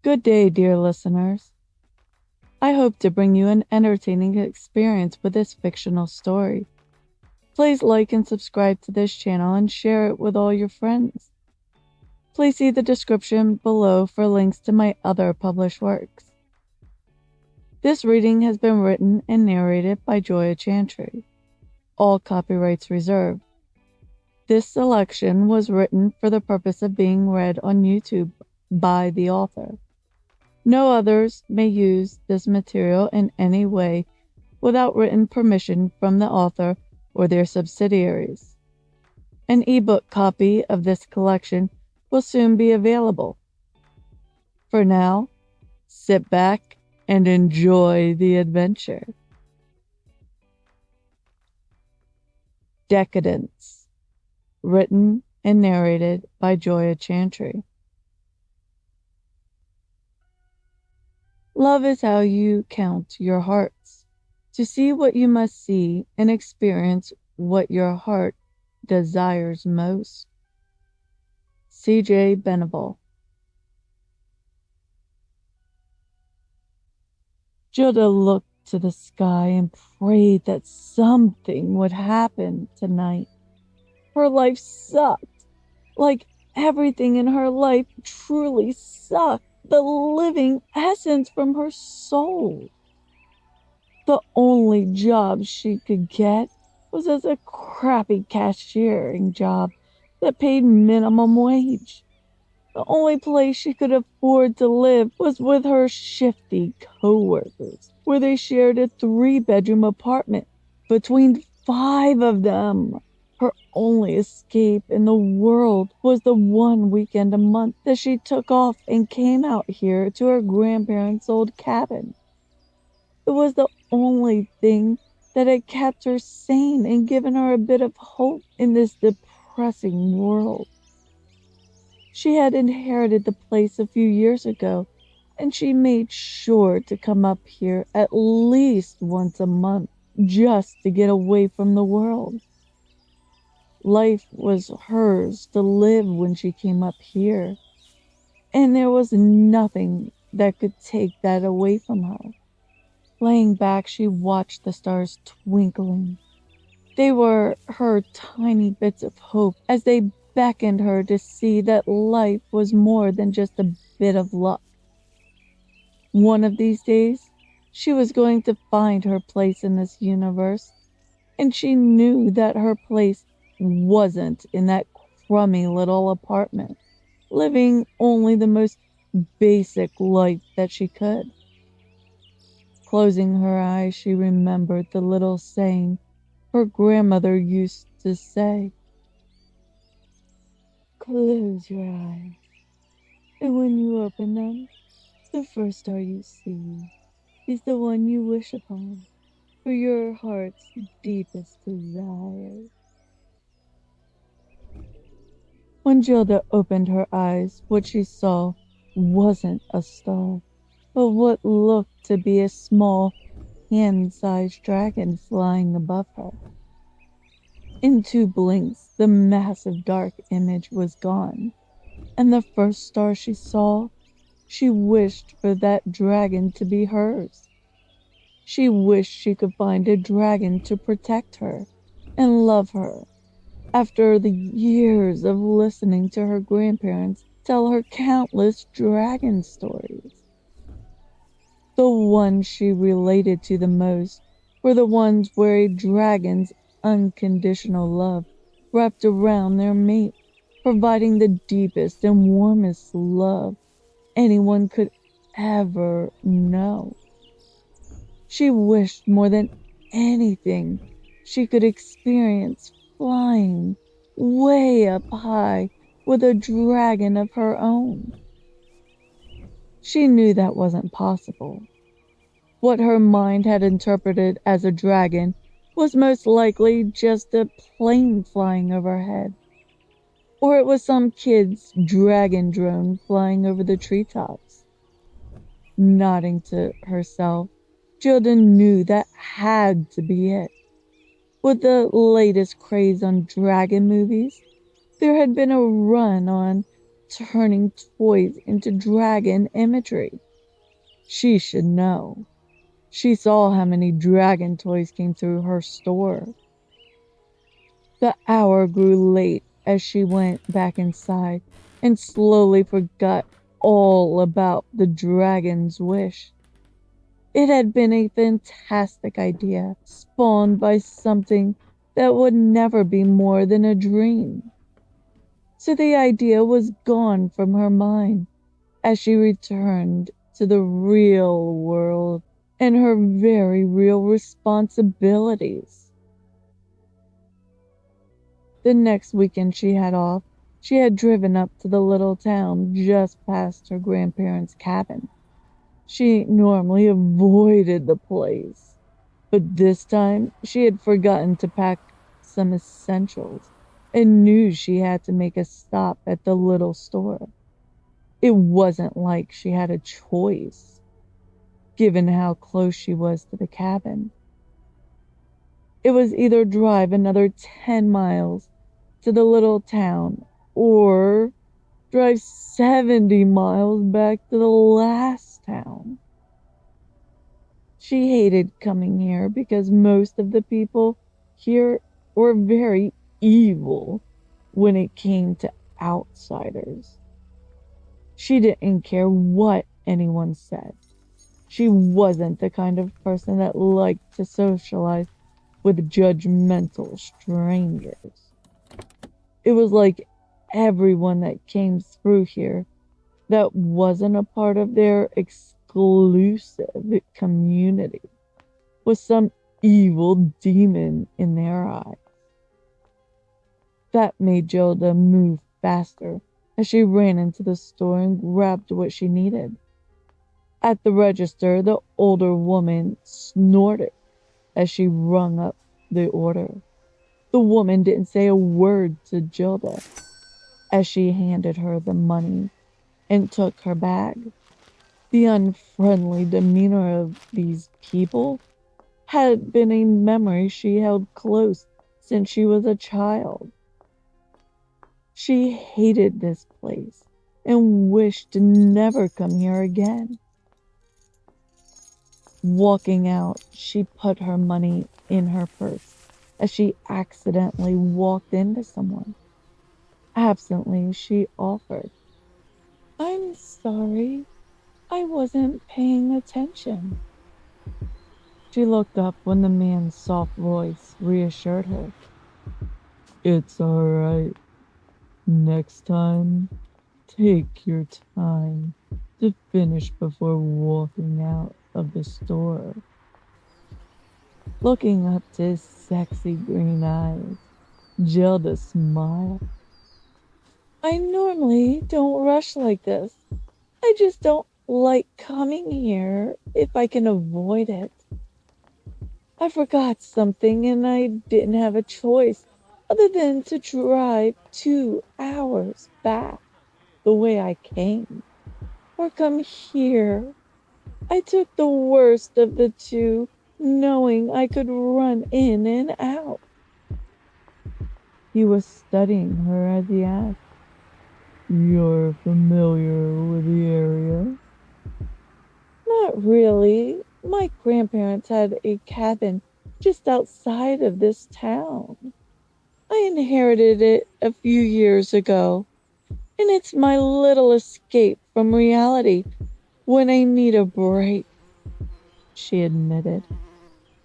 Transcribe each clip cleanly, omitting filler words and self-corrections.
Good day, dear listeners. I hope to bring you an entertaining experience with this fictional story. Please like and subscribe to this channel and share it with all your friends. Please see the description below for links to my other published works. This reading has been written and narrated by Joya Chantry. All copyrights reserved. This selection was written for the purpose of being read on YouTube by the author. No others may use this material in any way without written permission from the author or their subsidiaries. An ebook copy of this collection will soon be available. For now, sit back and enjoy the adventure. Decadence, written and narrated by Joya Chantry. Love is how you count your hearts, to see what you must see and experience what your heart desires most. C.J. Beneville. Gilda looked to the sky and prayed that something would happen tonight. Her life sucked. Like everything in her life truly sucked. The living essence from her soul. The only job she could get was as a crappy cashiering job that paid minimum wage. The only place she could afford to live was with her shifty co-workers, where they shared a 3-bedroom apartment between 5 of them. Her only escape in the world was the one weekend a month that she took off and came out here to her grandparents' old cabin. It was the only thing that had kept her sane and given her a bit of hope in this depressing world. She had inherited the place a few years ago, and she made sure to come up here at least once a month just to get away from the world. Life was hers to live when she came up here, and there was nothing that could take that away from her. Laying back, she watched the stars twinkling. They were her tiny bits of hope as they beckoned her to see that life was more than just a bit of luck. One of these days, she was going to find her place in this universe, and she knew that her place wasn't in that crummy little apartment, living only the most basic life that she could. Closing her eyes, she remembered the little saying her grandmother used to say. Close your eyes, and when you open them, the first star you see is the one you wish upon for your heart's deepest desire. When Gilda opened her eyes, what she saw wasn't a star, but what looked to be a small, hand-sized dragon flying above her. In 2 blinks, the massive dark image was gone, and the first star she saw, she wished for that dragon to be hers. She wished she could find a dragon to protect her and love her. After the years of listening to her grandparents tell her countless dragon stories, the ones she related to the most were the ones where a dragon's unconditional love wrapped around their mate, providing the deepest and warmest love anyone could ever know. She wished more than anything she could experience flying way up high with a dragon of her own. She knew that wasn't possible. What her mind had interpreted as a dragon was most likely just a plane flying overhead. Or it was some kid's dragon drone flying over the treetops. Nodding to herself, Gilda knew that had to be it. With the latest craze on dragon movies, there had been a run on turning toys into dragon imagery. She should know. She saw how many dragon toys came through her store. The hour grew late as she went back inside and slowly forgot all about the dragon's wish. It had been a fantastic idea, spawned by something that would never be more than a dream. So the idea was gone from her mind as she returned to the real world and her very real responsibilities. The next weekend she had off, she had driven up to the little town just past her grandparents' cabin. She normally avoided the place, but this time she had forgotten to pack some essentials and knew she had to make a stop at the little store. It wasn't like she had a choice, given how close she was to the cabin. It was either drive another 10 miles to the little town or drive 70 miles back to the last town. She hated coming here because most of the people here were very evil when it came to outsiders. She didn't care what anyone said. She wasn't the kind of person that liked to socialize with judgmental strangers. It was like everyone that came through here that wasn't a part of their exclusive community was some evil demon in their eyes. That made Gilda move faster as she ran into the store and grabbed what she needed. At the register, the older woman snorted as she rung up the order. The woman didn't say a word to Gilda as she handed her the money and took her bag. The unfriendly demeanor of these people had been a memory she held close since she was a child. She hated this place and wished to never come here again. Walking out, she put her money in her purse as she accidentally walked into someone. Absently, she offered, "I'm sorry, I wasn't paying attention." She looked up when the man's soft voice reassured her. "It's all right. Next time, take your time to finish before walking out of the store." Looking up to his sexy green eyes, Gilda smiled. "I normally don't rush like this. I just don't like coming here if I can avoid it. I forgot something and I didn't have a choice other than to drive 2 hours back the way I came, or come here. I took the worst of the two, knowing I could run in and out." He was studying her as he asked, "You're familiar with the area?" "Not really. My grandparents had a cabin just outside of this town. I inherited it a few years ago, and it's my little escape from reality when I need a break," she admitted.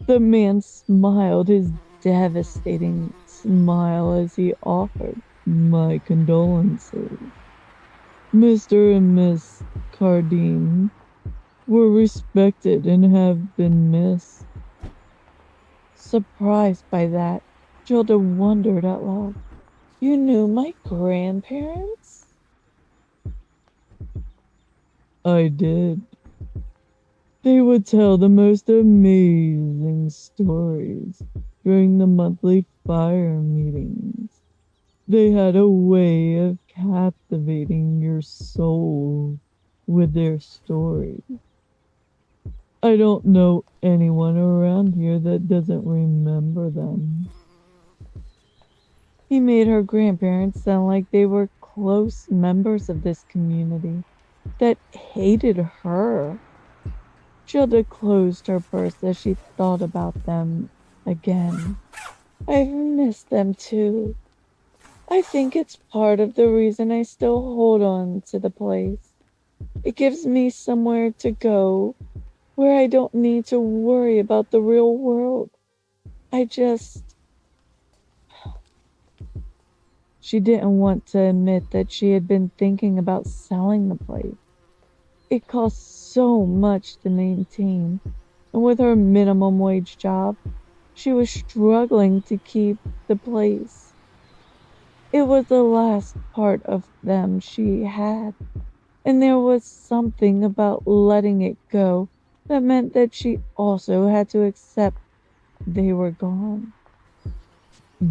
The man smiled his devastating smile as he offered, "My condolences. Mr. and Miss Cardine were respected and have been missed." Surprised by that, Gilda wondered out loud, "You knew my grandparents?" "I did. They would tell the most amazing stories during the monthly fire meetings. They had a way of captivating your soul with their stories. I don't know anyone around here that doesn't remember them." He made her grandparents sound like they were close members of this community that hated her. Gilda closed her purse as she thought about them again. I've missed them too. I think it's part of the reason I still hold on to the place. It gives me somewhere to go where I don't need to worry about the real world. I just... She didn't want to admit that she had been thinking about selling the place. It costs so much to maintain, and with her minimum wage job, she was struggling to keep the place. It was the last part of them she had, and there was something about letting it go that meant that she also had to accept they were gone.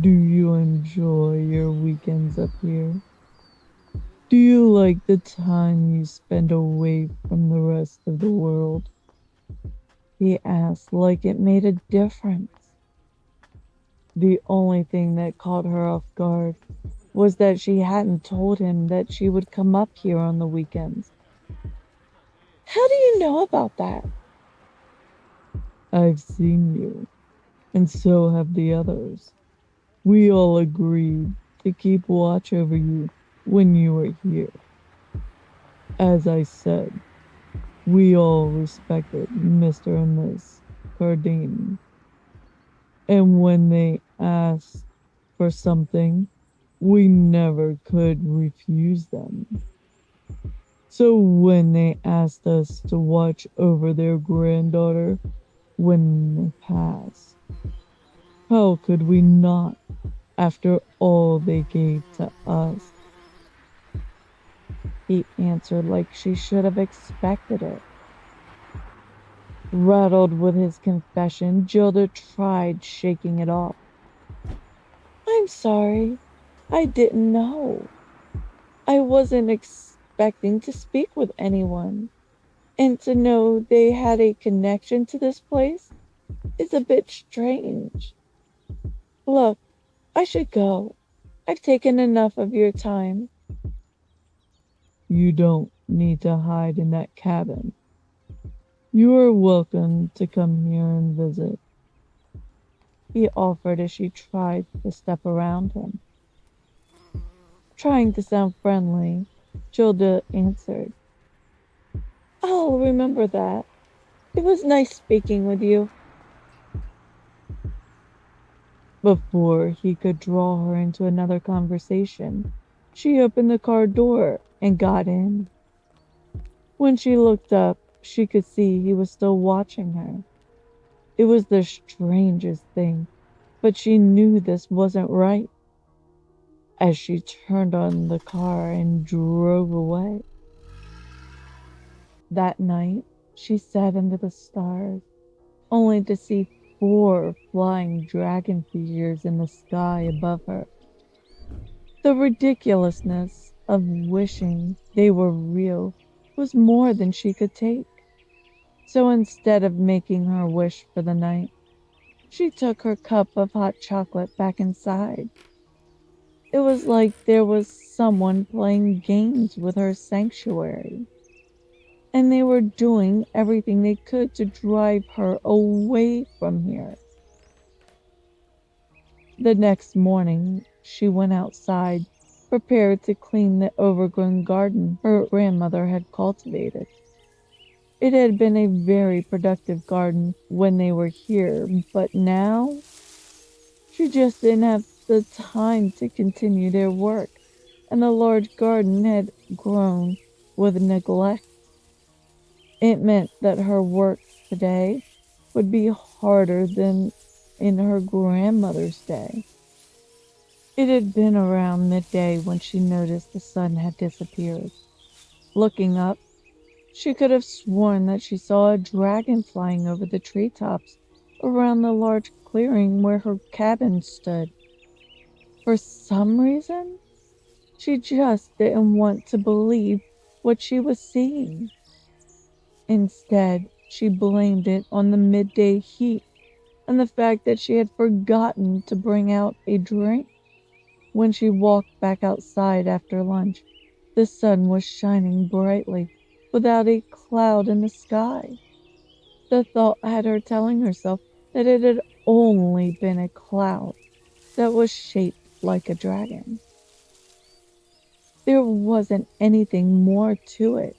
Do you enjoy your weekends up here? Do you like the time you spend away from the rest of the world? He asked like it made a difference. The only thing that caught her off guard was that she hadn't told him that she would come up here on the weekends. How do you know about that? I've seen you, and so have the others. We all agreed to keep watch over you when you were here. As I said, we all respected Mr. and Miss Cardini, and when they asked for something, we never could refuse them. So when they asked us to watch over their granddaughter when they passed, how could we not after all they gave to us? He answered like she should have expected it. Rattled with his confession, Gilda tried shaking it off. I'm sorry. I didn't know. I wasn't expecting to speak with anyone. And to know they had a connection to this place is a bit strange. Look, I should go. I've taken enough of your time. You don't need to hide in that cabin. You are welcome to come here and visit, he offered as she tried to step around him. Trying to sound friendly, Gilda answered, I'll remember that. It was nice speaking with you. Before he could draw her into another conversation, she opened the car door and got in. When she looked up, she could see he was still watching her. It was the strangest thing, but she knew this wasn't right. As she turned on the car and drove away. That night, she sat under the stars, only to see 4 flying dragon figures in the sky above her. The ridiculousness of wishing they were real was more than she could take. So instead of making her wish for the night, she took her cup of hot chocolate back inside. It was like there was someone playing games with her sanctuary, and they were doing everything they could to drive her away from here. The next morning, she went outside, prepared to clean the overgrown garden her grandmother had cultivated. It had been a very productive garden when they were here, but now she just didn't have the time to continue their work, and the large garden had grown with neglect. It meant that her work today would be harder than in her grandmother's day. It had been around midday when she noticed the sun had disappeared. Looking up, she could have sworn that she saw a dragon flying over the treetops around the large clearing where her cabin stood. For some reason, she just didn't want to believe what she was seeing. Instead, she blamed it on the midday heat and the fact that she had forgotten to bring out a drink. When she walked back outside after lunch, the sun was shining brightly without a cloud in the sky. The thought had her telling herself that it had only been a cloud that was shaped like a dragon. There wasn't anything more to it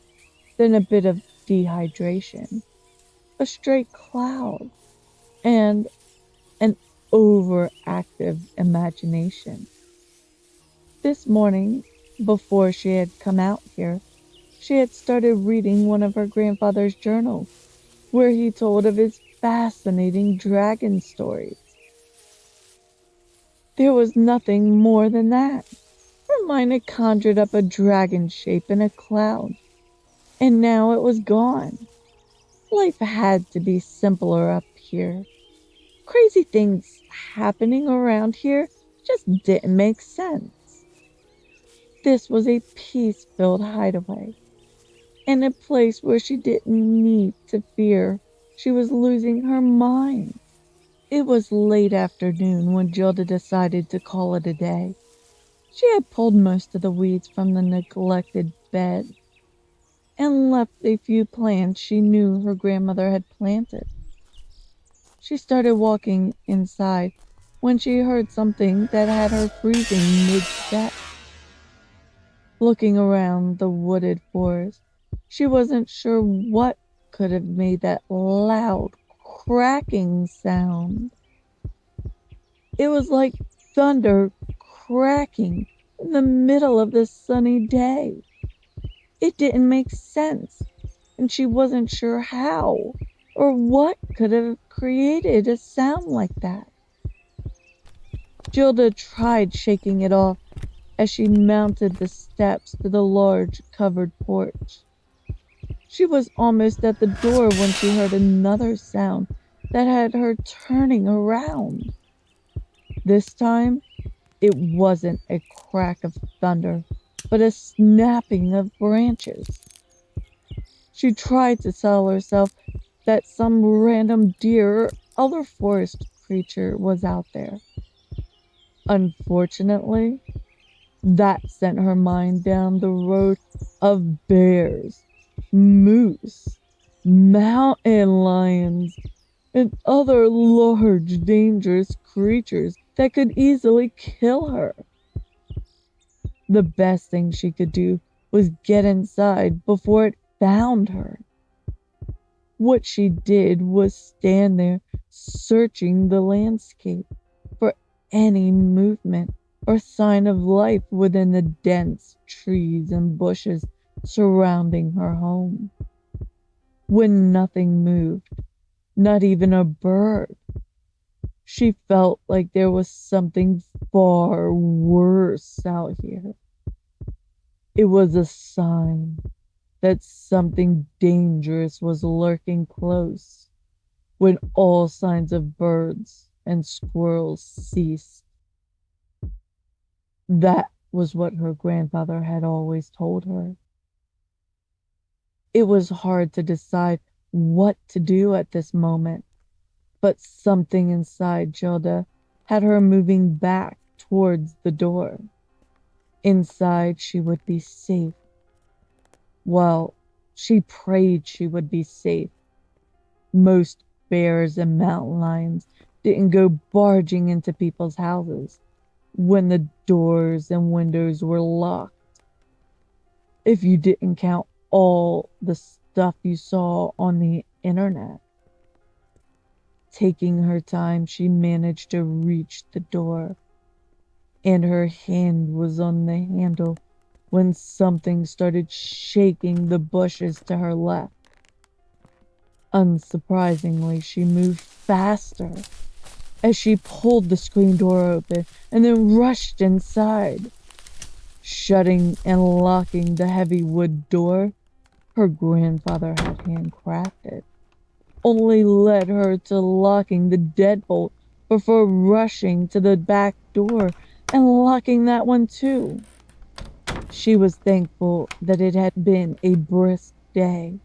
than a bit of dehydration, a stray cloud, and an overactive imagination. This morning, before she had come out here, she had started reading one of her grandfather's journals, where he told of his fascinating dragon stories. There was nothing more than that. Her mind had conjured up a dragon shape in a cloud, and now it was gone. Life had to be simpler up here. Crazy things happening around here just didn't make sense. This was a peace-filled hideaway, and a place where she didn't need to fear she was losing her mind. It was late afternoon when Gilda decided to call it a day. She had pulled most of the weeds from the neglected bed and left a few plants she knew her grandmother had planted. She started walking inside when she heard something that had her freezing mid-step. Looking around the wooded forest, she wasn't sure what could have made that loud, cracking sound. It was like thunder cracking in the middle of the sunny day. It didn't make sense, and she wasn't sure how or what could have created a sound like that. Gilda tried shaking it off as she mounted the steps to the large covered porch. She was almost at the door when she heard another sound that had her turning around. This time, it wasn't a crack of thunder, but a snapping of branches. She tried to tell herself that some random deer or other forest creature was out there. Unfortunately, that sent her mind down the road of bears, moose, mountain lions, and other large, dangerous creatures that could easily kill her. The best thing she could do was get inside before it found her. What she did was stand there, searching the landscape for any movement or sign of life within the dense trees and bushes surrounding her home. When nothing moved, not even a bird, she felt like there was something far worse out here. It was a sign that something dangerous was lurking close. When all signs of birds and squirrels ceased, that was what her grandfather had always told her. It was hard to decide what to do at this moment, but something inside Gilda had her moving back towards the door. Inside, she would be safe. Well, she prayed she would be safe. Most bears and mountain lions didn't go barging into people's houses when the doors and windows were locked. If you didn't count all the stuff you saw on the internet. Taking her time, she managed to reach the door, and her hand was on the handle when something started shaking the bushes to her left. Unsurprisingly, she moved faster as she pulled the screen door open and then rushed inside. Shutting and locking the heavy wood door her grandfather had handcrafted only led her to locking the deadbolt before rushing to the back door and locking that one too. She was thankful that it had been a brisk day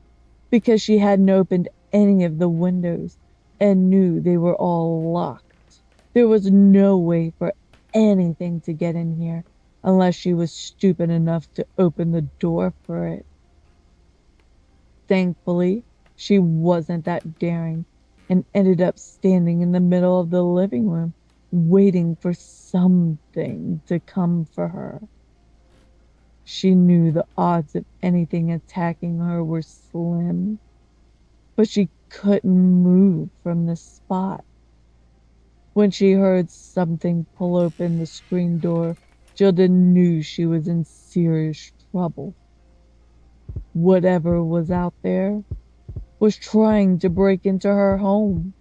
because she hadn't opened any of the windows and knew they were all locked. There was no way for anything to get in here unless she was stupid enough to open the door for it. Thankfully, she wasn't that daring and ended up standing in the middle of the living room, waiting for something to come for her. She knew the odds of anything attacking her were slim, but she couldn't move from the spot. When she heard something pull open the screen door, Gilda knew she was in serious trouble. Whatever was out there was trying to break into her home.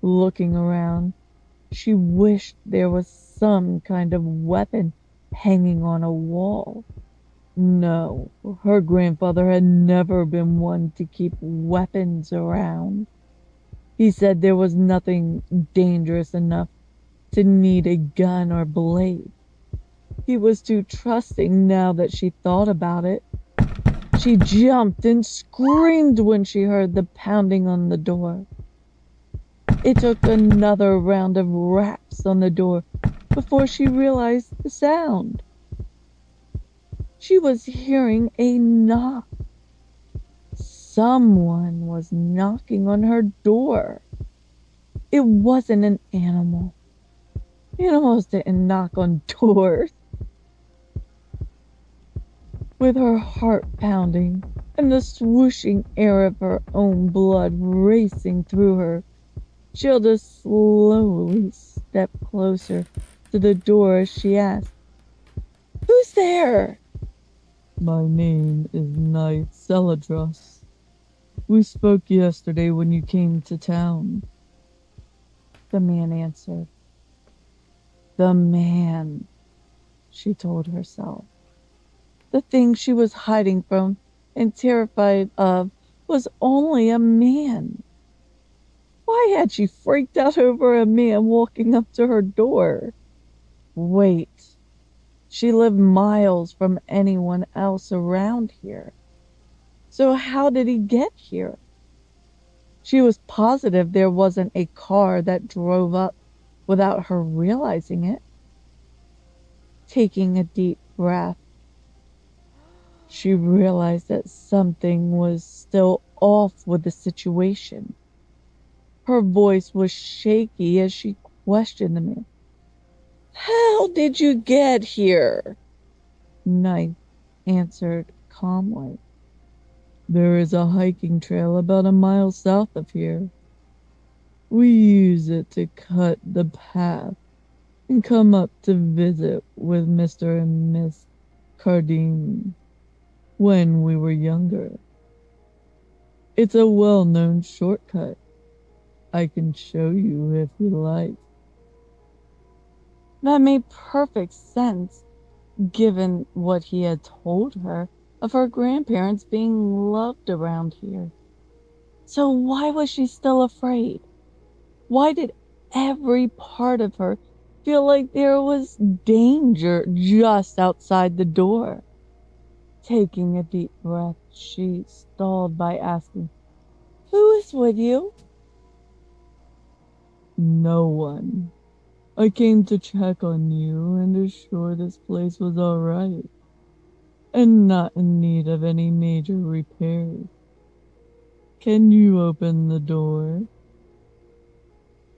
Looking around, she wished there was some kind of weapon hanging on a wall. No, her grandfather had never been one to keep weapons around. He said there was nothing dangerous enough to need a gun or blade. He was too trusting now that she thought about it. She jumped and screamed when she heard the pounding on the door. It took another round of raps on the door before she realized the sound. She was hearing a knock. Someone was knocking on her door. It wasn't an animal. Animals didn't knock on doors. With her heart pounding and the swooshing air of her own blood racing through her, Gilda slowly stepped closer to the door as she asked, "Who's there?" "My name is Knight Celadros. We spoke yesterday when you came to town," the man answered. The man, she told herself. The thing she was hiding from and terrified of was only a man. Why had she freaked out over a man walking up to her door? Wait, she lived miles from anyone else around here. So how did he get here? She was positive there wasn't a car that drove up without her realizing it. Taking a deep breath, she realized that something was still off with the situation. Her voice was shaky as she questioned the man. "How did you get here?" Knight answered calmly. "There is a hiking trail about a mile south of here. We use it to cut the path and come up to visit with Mr. and Miss Cardine when we were younger. It's a well-known shortcut. I can show you if you like." That made perfect sense, given what he had told her of her grandparents being loved around here. So why was she still afraid? Why did every part of her feel like there was danger just outside the door? Taking a deep breath, she stalled by asking, "Who is with you?" "No one. I came to check on you and assure this place was all right and not in need of any major repairs. Can you open the door?"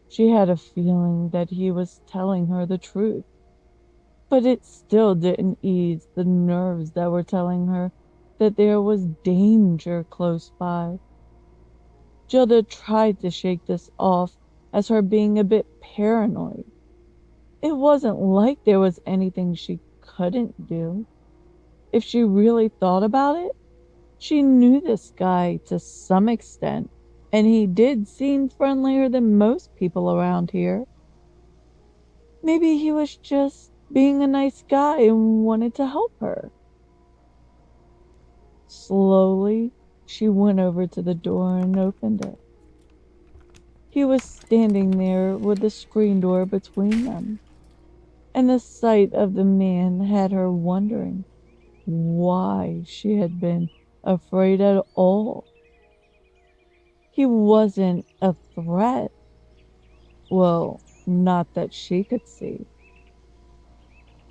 She had a feeling that he was telling her the truth, but it still didn't ease the nerves that were telling her that there was danger close by. Gilda tried to shake this off as her being a bit paranoid. It wasn't like there was anything she couldn't do. If she really thought about it, she knew this guy to some extent, and he did seem friendlier than most people around here. Maybe he was just being a nice guy and wanted to help her. Slowly, she went over to the door and opened it. He was standing there with the screen door between them, and the sight of the man had her wondering why she had been afraid at all. He wasn't a threat. Well, not that she could see.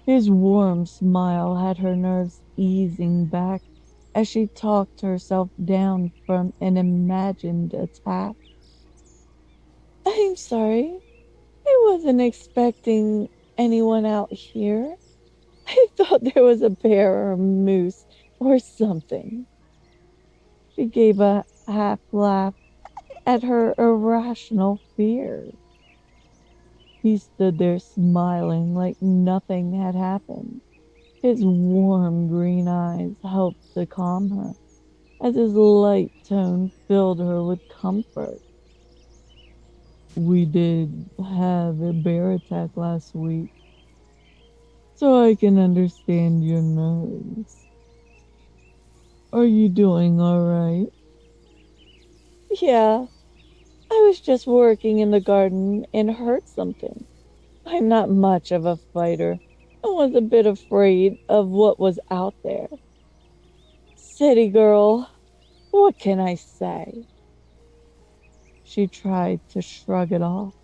His warm smile had her nerves easing back as she talked herself down from an imagined attack. I'm sorry. I wasn't expecting anyone out here. I thought there was a bear or a moose or something. She gave a half laugh at her irrational fear. He stood there smiling like nothing had happened. His warm green eyes helped to calm her as his light tone filled her with comfort. We did have a bear attack last week, so I can understand your nerves. Are you doing all right? Yeah, I was just working in the garden and hurt something. I'm not much of a fighter. I was a bit afraid of what was out there. City girl, what can I say? She tried to shrug it off.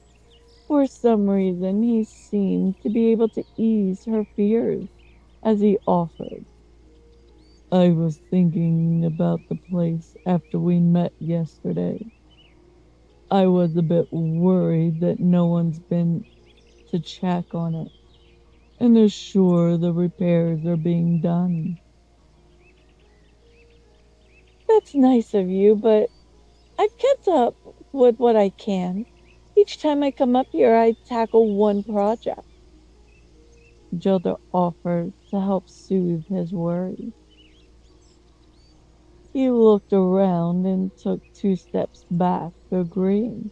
For some reason, he seemed to be able to ease her fears as he offered. I was thinking about the place after we met yesterday. I was a bit worried that no one's been to check on it and assure the repairs are being done. That's nice of you, but I've kept up with what I can. Each time I come up here, I tackle one project. Gilda offered to help soothe his worries. He looked around and took 2 steps back, agreeing.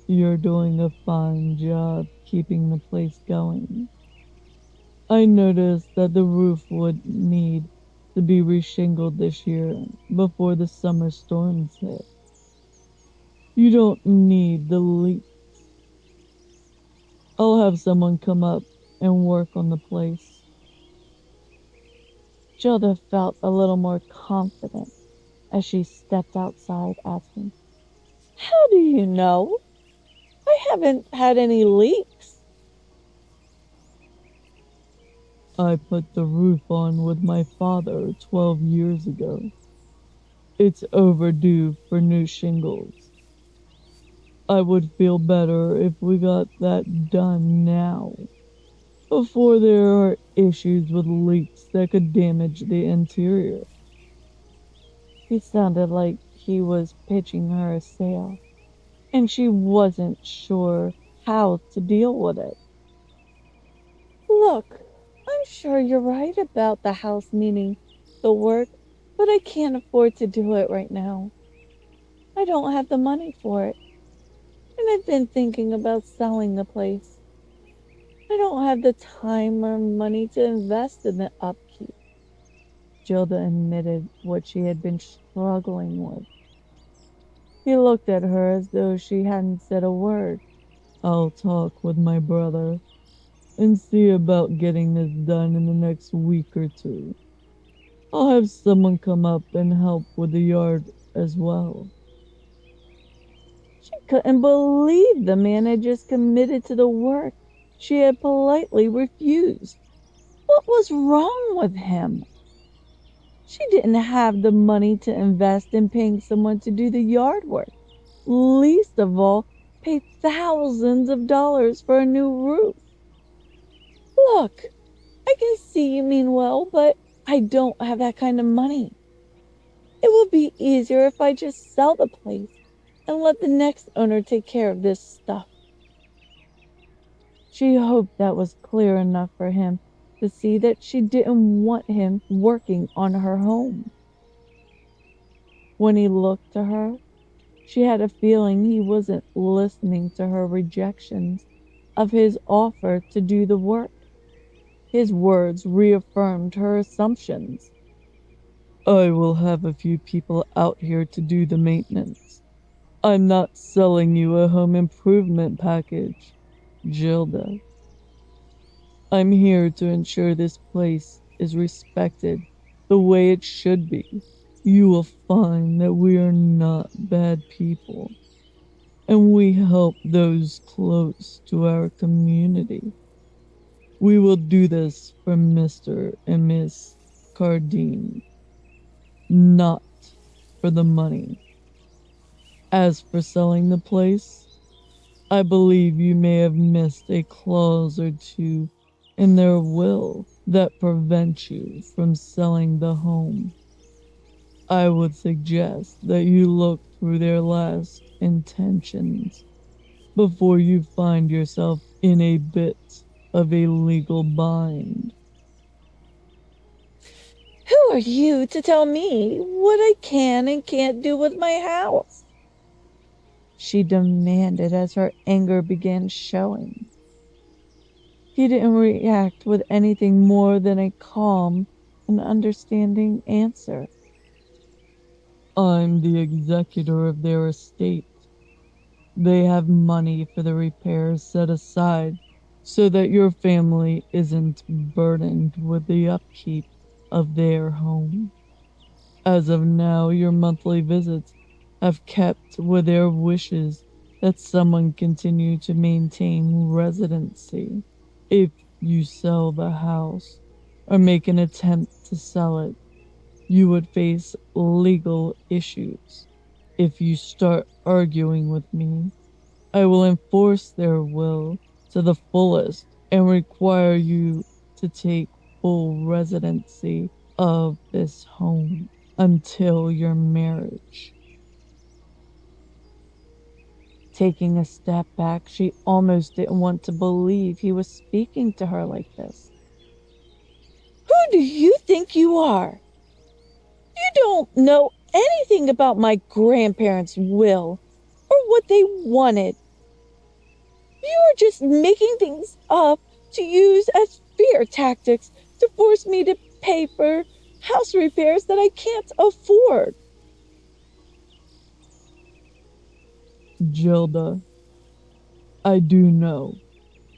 You're doing a fine job keeping the place going. I noticed that the roof would need to be reshingled this year before the summer storms hit. You don't need the leak. I'll have someone come up and work on the place. Gilda felt a little more confident as she stepped outside, asking, how do you know? I haven't had any leaks. I put the roof on with my father 12 years ago. It's overdue for new shingles. I would feel better if we got that done now, before there are issues with leaks that could damage the interior. He sounded like he was pitching her a sale, and she wasn't sure how to deal with it. Look, I'm sure you're right about the house needing the work, but I can't afford to do it right now. I don't have the money for it, and I've been thinking about selling the place. I don't have the time or money to invest in the upkeep. Gilda admitted what she had been struggling with. He looked at her as though she hadn't said a word. I'll talk with my brother and see about getting this done in the next week or two. I'll have someone come up and help with the yard as well. She couldn't believe the man had just committed to the work she had politely refused. What was wrong with him? She didn't have the money to invest in paying someone to do the yard work, least of all, pay thousands of dollars for a new roof. Look, I can see you mean well, but I don't have that kind of money. It would be easier if I just sell the place and let the next owner take care of this stuff. She hoped that was clear enough for him to see that she didn't want him working on her home. When he looked to her, she had a feeling he wasn't listening to her rejections of his offer to do the work. His words reaffirmed her assumptions. I will have a few people out here to do the maintenance. I'm not selling you a home improvement package, Gilda. I'm here to ensure this place is respected the way it should be. You will find that we are not bad people, and we help those close to our community. We will do this for Mr. and Miss Cardine, not for the money. As for selling the place, I believe you may have missed a clause or two in their will that prevents you from selling the home. I would suggest that you look through their last intentions before you find yourself in a bit of a legal bind. Who are you to tell me what I can and can't do with my house? She demanded as her anger began showing. He didn't react with anything more than a calm and understanding answer. I'm the executor of their estate. They have money for the repairs set aside so that your family isn't burdened with the upkeep of their home. As of now, your monthly visits have kept with their wishes that someone continue to maintain residency. If you sell the house or make an attempt to sell it, you would face legal issues. If you start arguing with me, I will enforce their will to the fullest and require you to take full residency of this home until your marriage. Taking a step back, she almost didn't want to believe he was speaking to her like this. Who do you think you are? You don't know anything about my grandparents' will or what they wanted. You are just making things up to use as fear tactics to force me to pay for house repairs that I can't afford. Gilda, I do know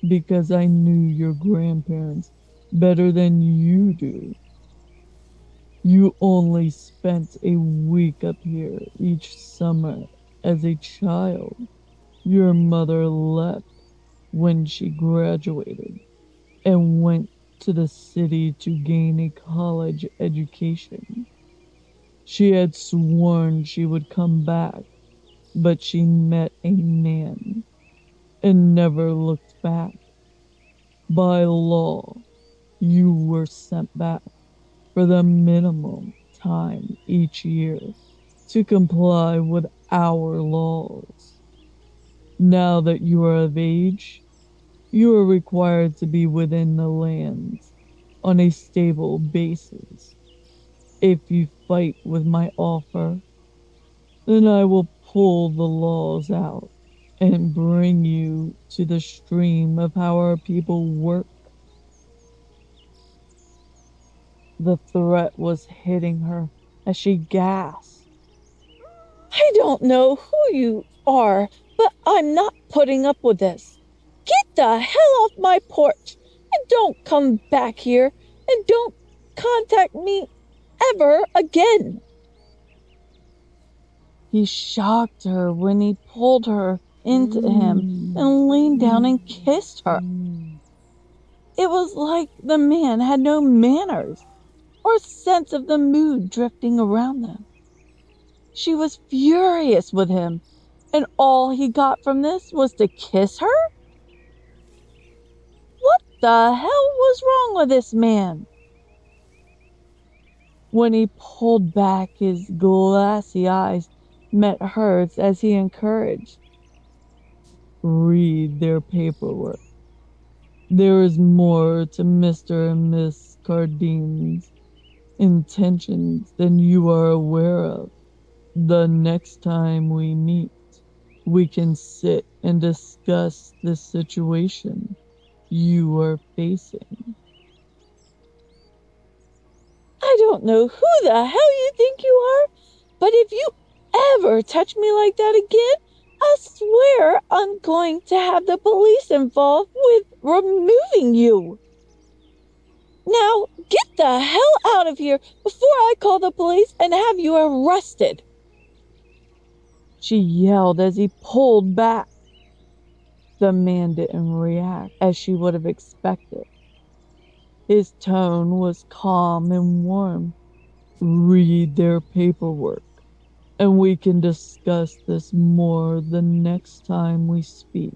because I knew your grandparents better than you do. You only spent a week up here each summer as a child. Your mother left when she graduated and went to the city to gain a college education. She had sworn she would come back, but she met a man and never looked back. By law, you were sent back for the minimum time each year to comply with our laws. Now that you are of age, you are required to be within the lands on a stable basis. If you fight with my offer, then I will pull the laws out and bring you to the stream of how our people work. The threat was hitting her as she gasped. I don't know who you are, but I'm not putting up with this. Get the hell off my porch and don't come back here and don't contact me ever again. He shocked her when he pulled her into him and leaned down and kissed her. It was like the man had no manners or sense of the mood drifting around them. She was furious with him, and all he got from this was to kiss her? What the hell was wrong with this man? When he pulled back, his glassy eyes met hers as he encouraged. Read their paperwork. There is more to Mr. and Miss Cardine's intentions than you are aware of. The next time we meet, we can sit and discuss the situation you are facing. I don't know who the hell you think you are, but if you ever touch me like that again, I swear I'm going to have the police involved with removing you. Now, get the hell out of here before I call the police and have you arrested. She yelled as he pulled back. The man didn't react as she would have expected. His tone was calm and warm. "Read their paperwork, and we can discuss this more the next time we speak."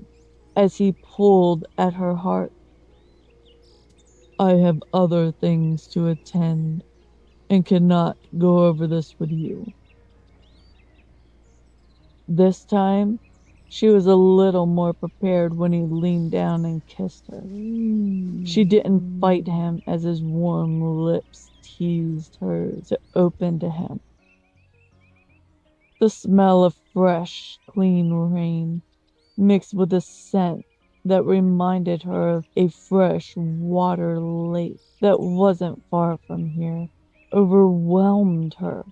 As he pulled at her heart, "I have other things to attend and cannot go over this with you." This time, she was a little more prepared when he leaned down and kissed her. She didn't fight him as his warm lips teased her to open to him. The smell of fresh, clean rain mixed with a scent that reminded her of a fresh water lake that wasn't far from here overwhelmed her.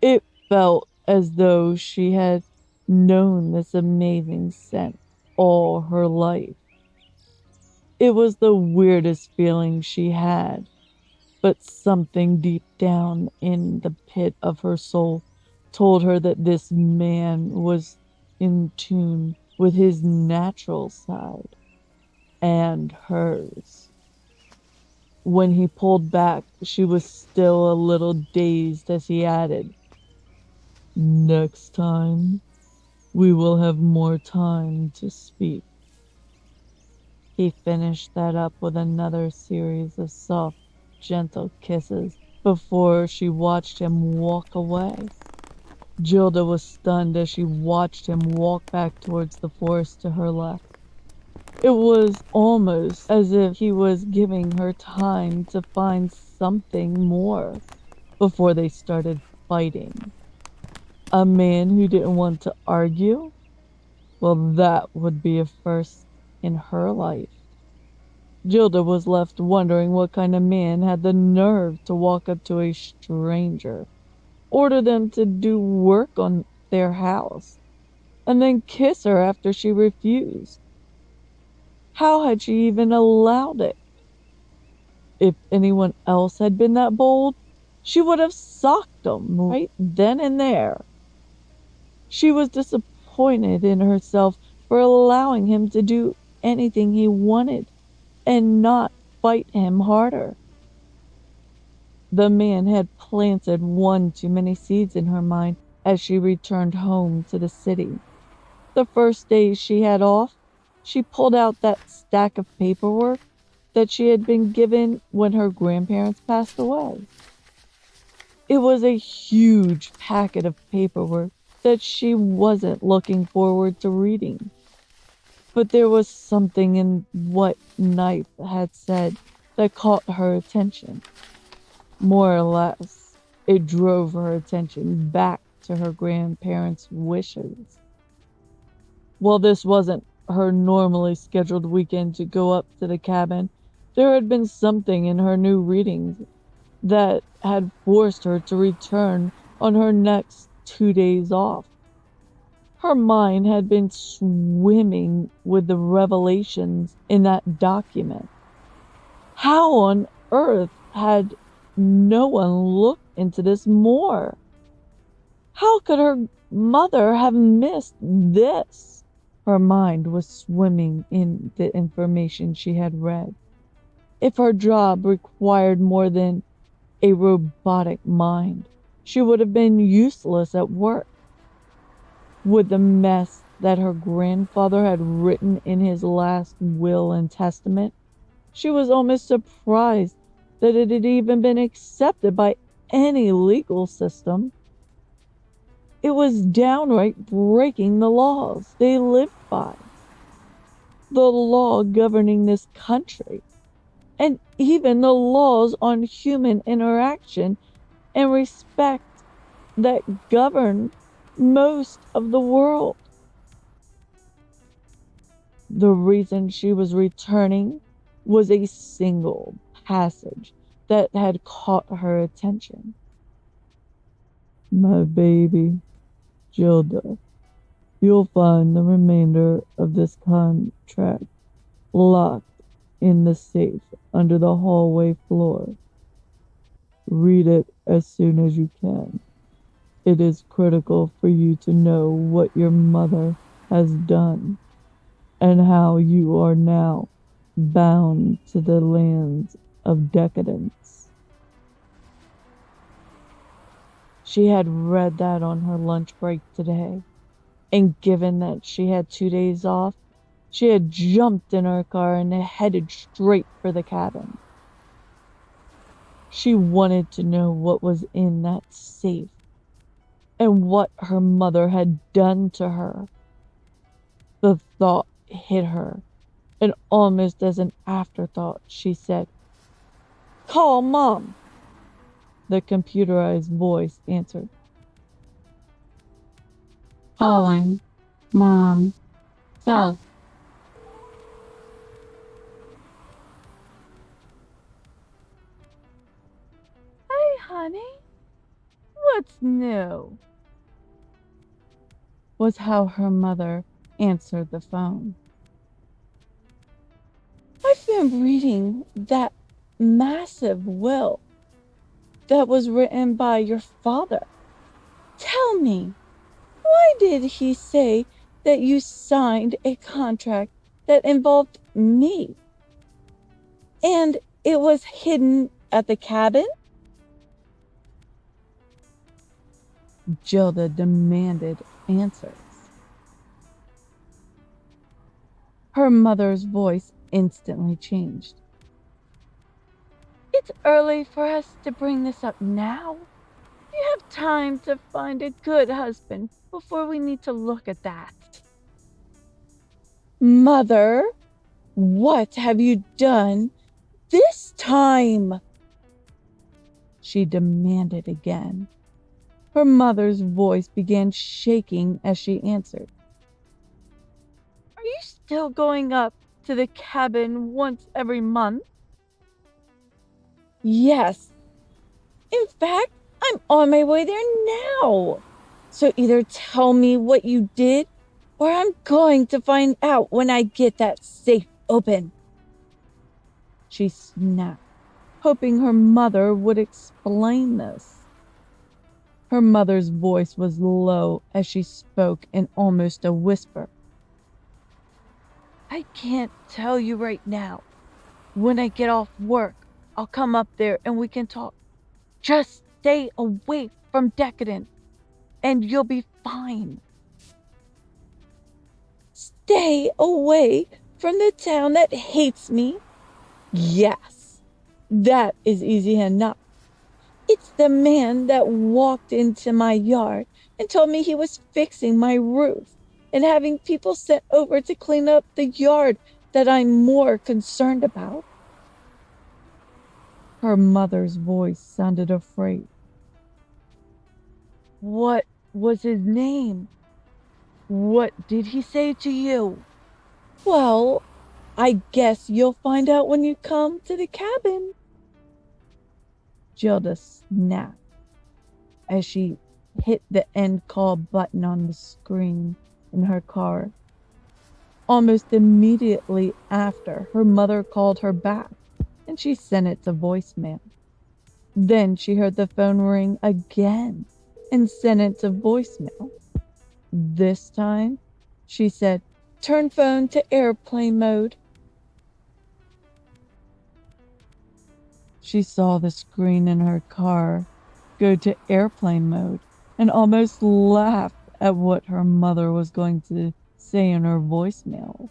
It felt as though she had known this amazing scent all her life. It was the weirdest feeling she had, but something deep down in the pit of her soul told her that this man was in tune with his natural side and hers. When he pulled back, she was still a little dazed as he added, "Next time, we will have more time to speak." He finished that up with another series of soft, gentle kisses before she watched him walk away. Gilda was stunned as she watched him walk back towards the forest to her left. It was almost as if he was giving her time to find something more before they started fighting. A man who didn't want to argue? Well, that would be a first in her life. Gilda was left wondering what kind of man had the nerve to walk up to a stranger, order them to do work on their house, and then kiss her after she refused. How had she even allowed it? If anyone else had been that bold, she would have socked him right then and there. She was disappointed in herself for allowing him to do anything he wanted and not fight him harder. The man had planted one too many seeds in her mind as she returned home to the city. The first day she had off, she pulled out that stack of paperwork that she had been given when her grandparents passed away. It was a huge packet of paperwork that she wasn't looking forward to reading. But there was something in what Knife had said that caught her attention. More or less, it drove her attention back to her grandparents' wishes. While this wasn't her normally scheduled weekend to go up to the cabin, there had been something in her new readings that had forced her to return on her next 2 days off. Her mind had been swimming with the revelations in that document. How on earth had no one looked into this more? How could her mother have missed this? Her mind was swimming in the information she had read. If her job required more than a robotic mind, she would have been useless at work. With the mess that her grandfather had written in his last will and testament, she was almost surprised that it had even been accepted by any legal system. It was downright breaking the laws they lived by, the law governing this country, and even the laws on human interaction and respect that govern most of the world. The reason she was returning was a single passage that had caught her attention. "My baby, Gilda, you'll find the remainder of this contract locked in the safe under the hallway floor. Read it as soon as you can. It is critical for you to know what your mother has done and how you are now bound to the land of decadence. She had read that on her lunch break today, and given that she had 2 days off, she had jumped in her car and headed straight for the cabin. She wanted to know what was in that safe and what her mother had done to her. The thought hit her, and almost as an afterthought, she said, "Call Mom." The computerized voice answered, "Calling. Mom. Self." "Hey, honey, what's new?" was how her mother answered the phone. I've been reading that massive will that was written by your father. Tell me, why did he say that you signed a contract that involved me? And it was hidden at the cabin? Gilda demanded answers. Her mother's voice instantly changed. "It's early for us to bring this up now. You have time to find a good husband before we need to look at that." Mother, what have you done this time? She demanded again. Her mother's voice began shaking as she answered. "Are you still going up to the cabin once every month?" Yes. In fact, I'm on my way there now. So either tell me what you did, or I'm going to find out when I get that safe open. She snapped, hoping her mother would explain this. Her mother's voice was low as she spoke in almost a whisper. "I can't tell you right now. When I get off work, I'll come up there and we can talk. Just stay away from Decadence, and you'll be fine." Stay away from the town that hates me? Yes, that is easy enough. It's the man that walked into my yard and told me he was fixing my roof and having people sent over to clean up the yard that I'm more concerned about. Her mother's voice sounded afraid. "What was his name? What did he say to you?" Well, I guess you'll find out when you come to the cabin. Gilda snapped as she hit the end call button on the screen in her car. Almost immediately after, her mother called her back, and she sent it to voicemail. Then she heard the phone ring again and sent it to voicemail. This time, she said, Turn phone to airplane mode. She saw the screen in her car go to airplane mode and almost laughed at what her mother was going to say in her voicemails.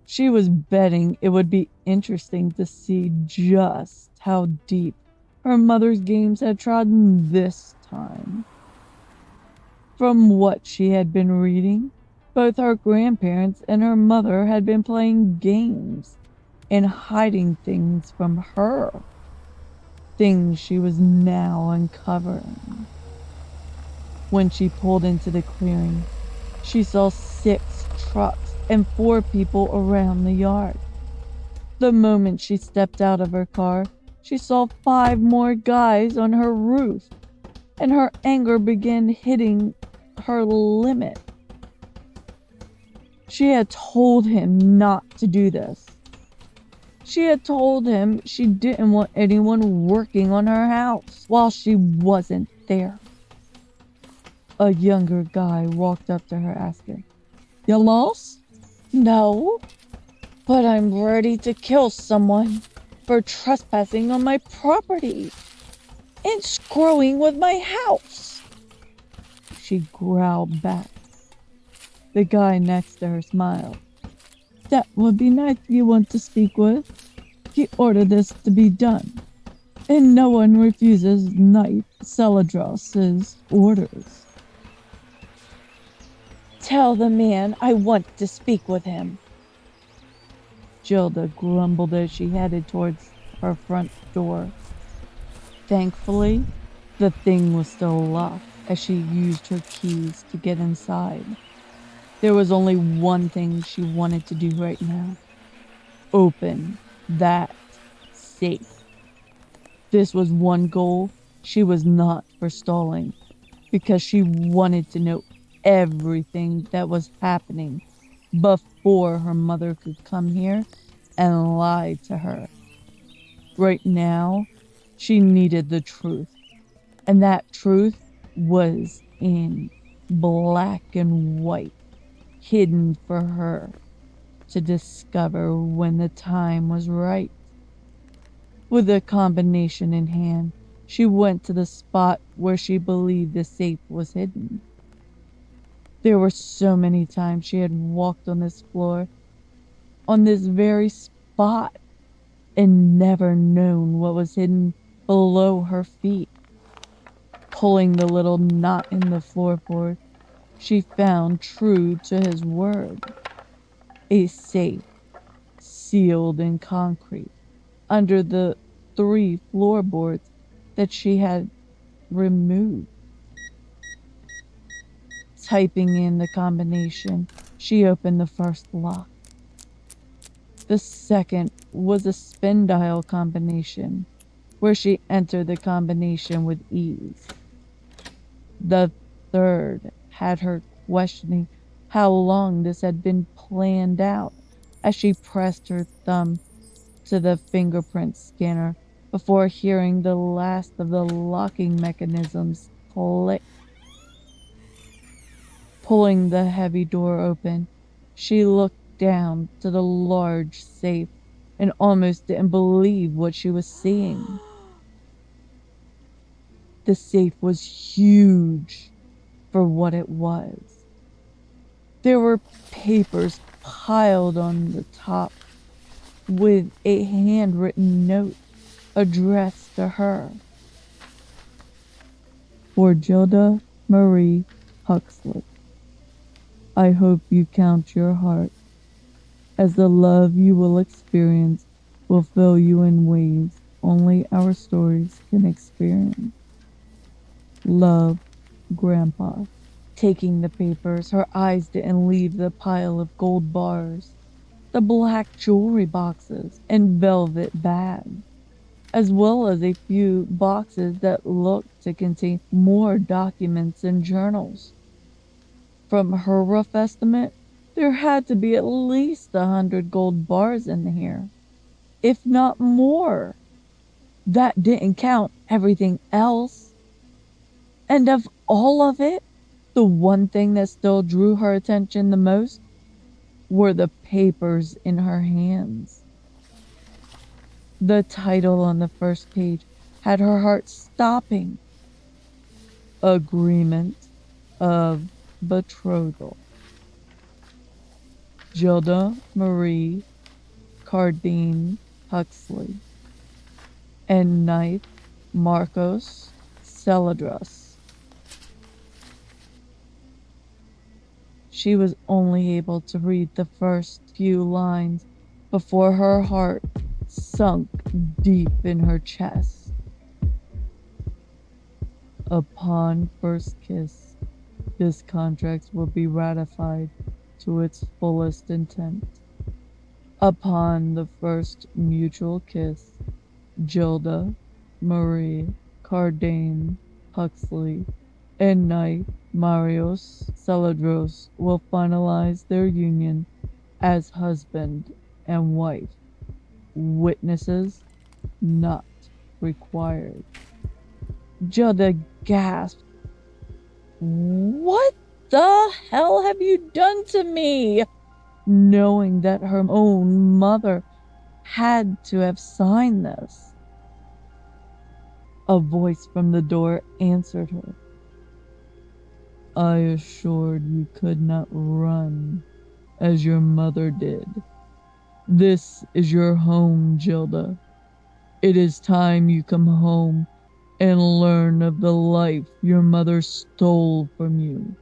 She was betting it would be interesting to see just how deep her mother's games had trodden this time. From what she had been reading, both her grandparents and her mother had been playing games and hiding things from her. Things she was now uncovering. When she pulled into the clearing, she saw 6 trucks and 4 people around the yard. The moment she stepped out of her car, she saw 5 more guys on her roof, and her anger began hitting her limit. She had told him not to do this. She had told him she didn't want anyone working on her house while she wasn't there. A younger guy walked up to her asking, "You lost?" No. but I'm ready to kill someone for trespassing on my property and screwing with my house. She growled back. The guy next to her smiled. That would be nice if you want to speak with. He ordered this to be done, and no one refuses Knight Celadros's orders. Tell the man I want to speak with him. Gilda grumbled as she headed towards her front door. Thankfully, the thing was still locked as she used her keys to get inside. There was only one thing she wanted to do right now. Open that safe. This was one goal she was not forestalling because she wanted to know everything that was happening before her mother could come here and lie to her. Right now, she needed the truth, and that truth was in black and white, hidden for her to discover when the time was right. With the combination in hand, she went to the spot where she believed the safe was hidden. There were so many times she had walked on this floor, on this very spot, and never known what was hidden below her feet. Pulling the little knot in the floorboard, she found, true to his word, a safe sealed in concrete under the 3 floorboards that she had removed. Typing in the combination, she opened the first lock. The second was a spin dial combination, where she entered the combination with ease. The third had her questioning how long this had been planned out as she pressed her thumb to the fingerprint scanner before hearing the last of the locking mechanisms click. Pulling the heavy door open, she looked down to the large safe and almost didn't believe what she was seeing. The safe was huge for what it was. There were papers piled on the top with a handwritten note addressed to her. For Gilda Marie Huxley, I hope you count your heart, as the love you will experience will fill you in ways only our stories can experience. Love, Grandpa. Taking the papers, her eyes didn't leave the pile of gold bars, the black jewelry boxes, and velvet bags, as well as a few boxes that looked to contain more documents and journals. From her rough estimate, there had to be at least 100 gold bars in here, if not more. That didn't count everything else. And of all of it, the one thing that still drew her attention the most were the papers in her hands. The title on the first page had her heart stopping. Agreement of Betrothal. Gilda Marie Cardine Huxley and Knight Marcos Celadros. She was only able to read the first few lines before her heart sunk deep in her chest. Upon first kiss, this contract will be ratified to its fullest intent. Upon the first mutual kiss, Gilda Marie Cardane Huxley and Knight Marios Celadros will finalize their union as husband and wife. Witnesses not required. Gilda gasped. What the hell have you done to me? knowing that her own mother had to have signed this. A voice from the door answered her. I assured you could not run as your mother did. This is your home, Gilda. It is time you come home and learn of the life your mother stole from you.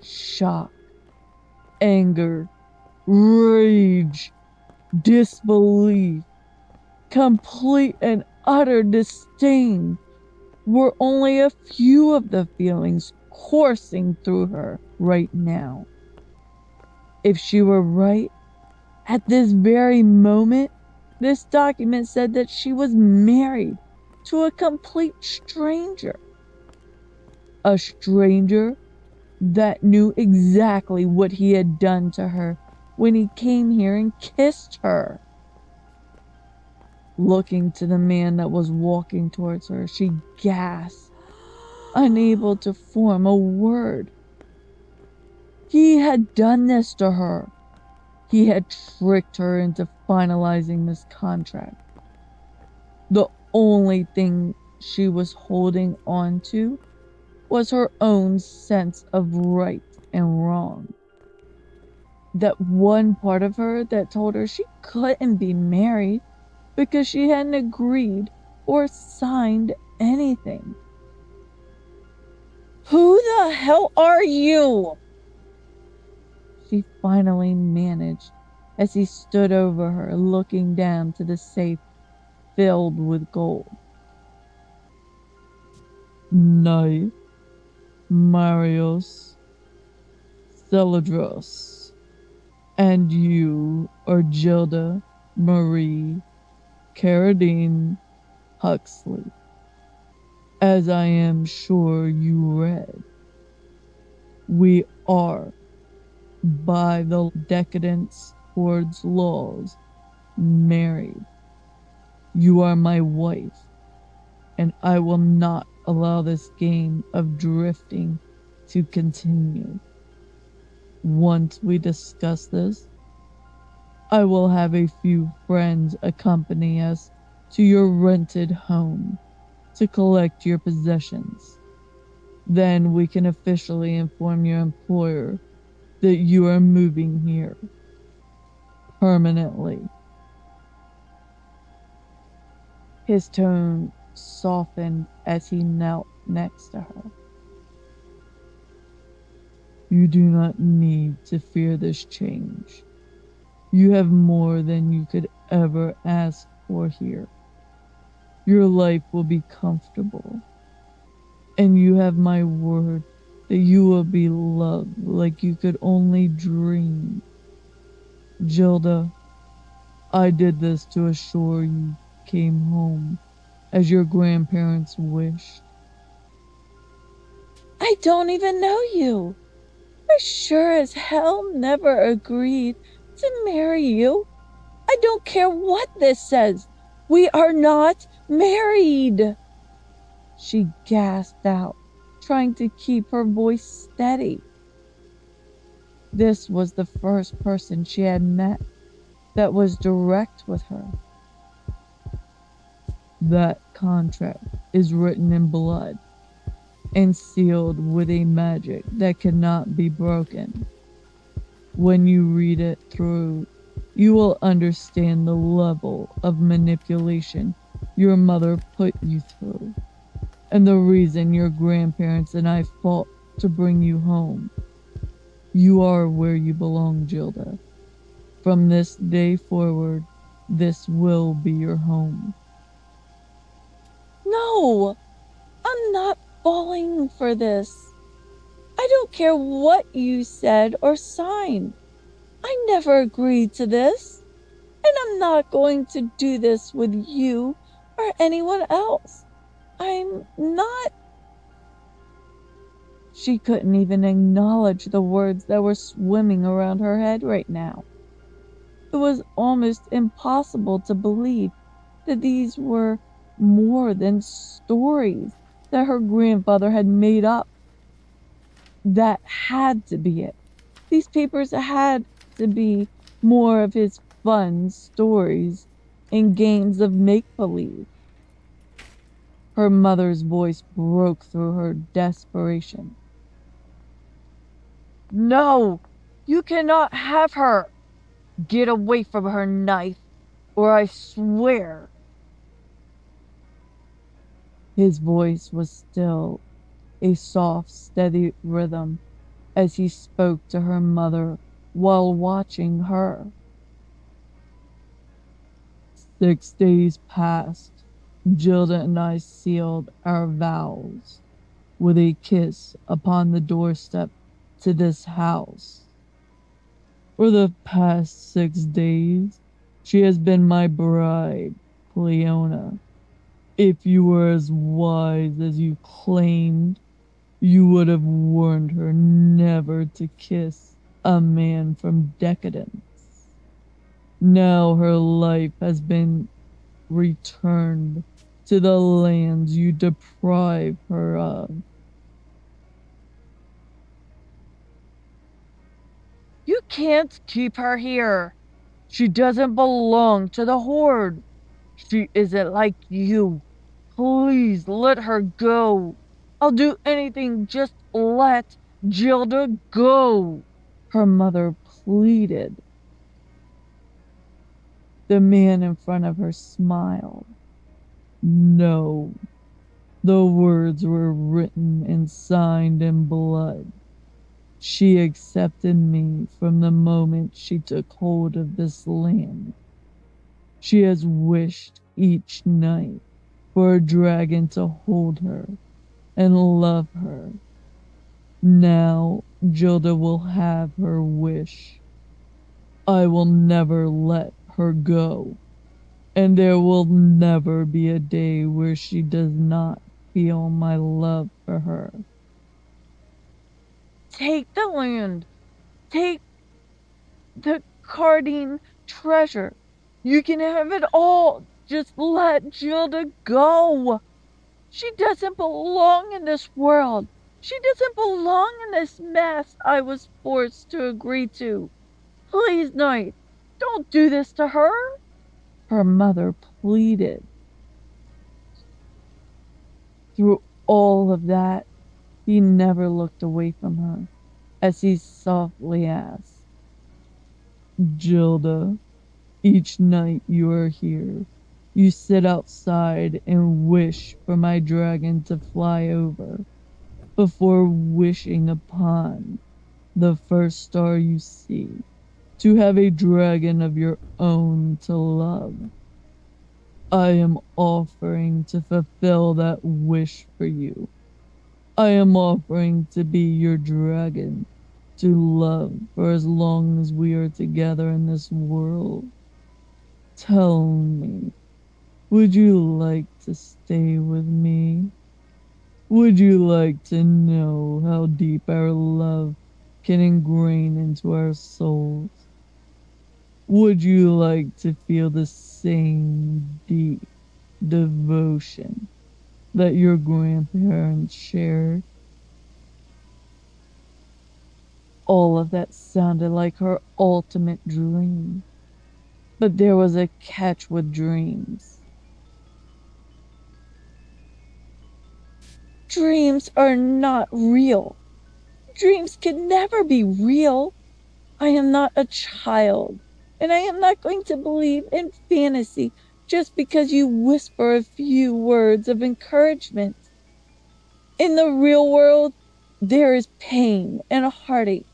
Shock, anger, rage, disbelief, complete and utter disdain were only a few of the feelings coursing through her right now. If she were right, at this very moment, this document said that she was married to a complete stranger. A stranger that knew exactly what he had done to her when he came here and kissed her. Looking to the man that was walking towards her, she gasped, unable to form a word. He had done this to her. He had tricked her into finalizing this contract. The only thing she was holding on to was her own sense of right and wrong. That one part of her that told her she couldn't be married because she hadn't agreed or signed anything. Who the hell are you? She finally managed as he stood over her, looking down to the safe filled with gold. Knight Marios Celadros, and you are Gilda Marie Carradine Huxley, as I am sure you read. We are, by the Decadence towards laws, married. You are my wife, and I will not allow this game of drifting to continue. Once we discuss this, I will have a few friends accompany us to your rented home to collect your possessions. Then we can officially inform your employer that you are moving here permanently. His tone softened as he knelt next to her. You do not need to fear this change. You have more than you could ever ask for here. Your life will be comfortable, and you have my word that you will be loved like you could only dream. Gilda, I did this to assure you came home as your grandparents wished. I don't even know you. I sure as hell never agreed to marry you. I don't care what this says. We are not married. She gasped out, trying to keep her voice steady. This was the first person she had met that was direct with her. That contract is written in blood and sealed with a magic that cannot be broken. When you read it through, you will understand the level of manipulation your mother put you through, and the reason your grandparents and I fought to bring you home. You are where you belong, Gilda. From this day forward, this will be your home. No, I'm not falling for this. I don't care what you said or signed. I never agreed to this, and I'm not going to do this with you or anyone else. I'm not. She couldn't even acknowledge the words that were swimming around her head right now. It was almost impossible to believe that these were more than stories that her grandfather had made up. That had to be it. These papers had to be more of his fun stories and games of make believe. Her mother's voice broke through her desperation. No, you cannot have her. Get away from her knife, or I swear. His voice was still a soft, steady rhythm as he spoke to her mother while watching her. 6 days passed. Gilda and I sealed our vows with a kiss upon the doorstep to this house. For the past 6 days, she has been my bride, Cleona. If you were as wise as you claimed, you would have warned her never to kiss a man from Decadence. Now her life has been returned to the lands you deprive her of. You can't keep her here. She doesn't belong to the Horde. She isn't like you. Please let her go. I'll do anything, just let Gilda go. Her mother pleaded. The man in front of her smiled. No, the words were written and signed in blood. She accepted me from the moment she took hold of this land. She has wished each night for a dragon to hold her and love her. Now Gilda will have her wish. I will never let her go, and there will never be a day where she does not feel my love for her. Take the land. Take the Cardine treasure. You can have it all. Just let Gilda go. She doesn't belong in this world. She doesn't belong in this mess I was forced to agree to. Please, Knight, don't do this to her. Her mother pleaded. Through all of that, he never looked away from her as he softly asked, Gilda, each night you are here, you sit outside and wish for my dragon to fly over before wishing upon the first star you see to have a dragon of your own to love. I am offering to fulfill that wish for you. I am offering to be your dragon to love for as long as we are together in this world. Tell me, would you like to stay with me? Would you like to know how deep our love can ingrain into our souls? Would you like to feel the same deep devotion that your grandparents shared? All of that sounded like her ultimate dream. But there was a catch with dreams. Dreams are not real. Dreams can never be real. I am not a child, and I am not going to believe in fantasy just because you whisper a few words of encouragement. In the real world, there is pain and heartache.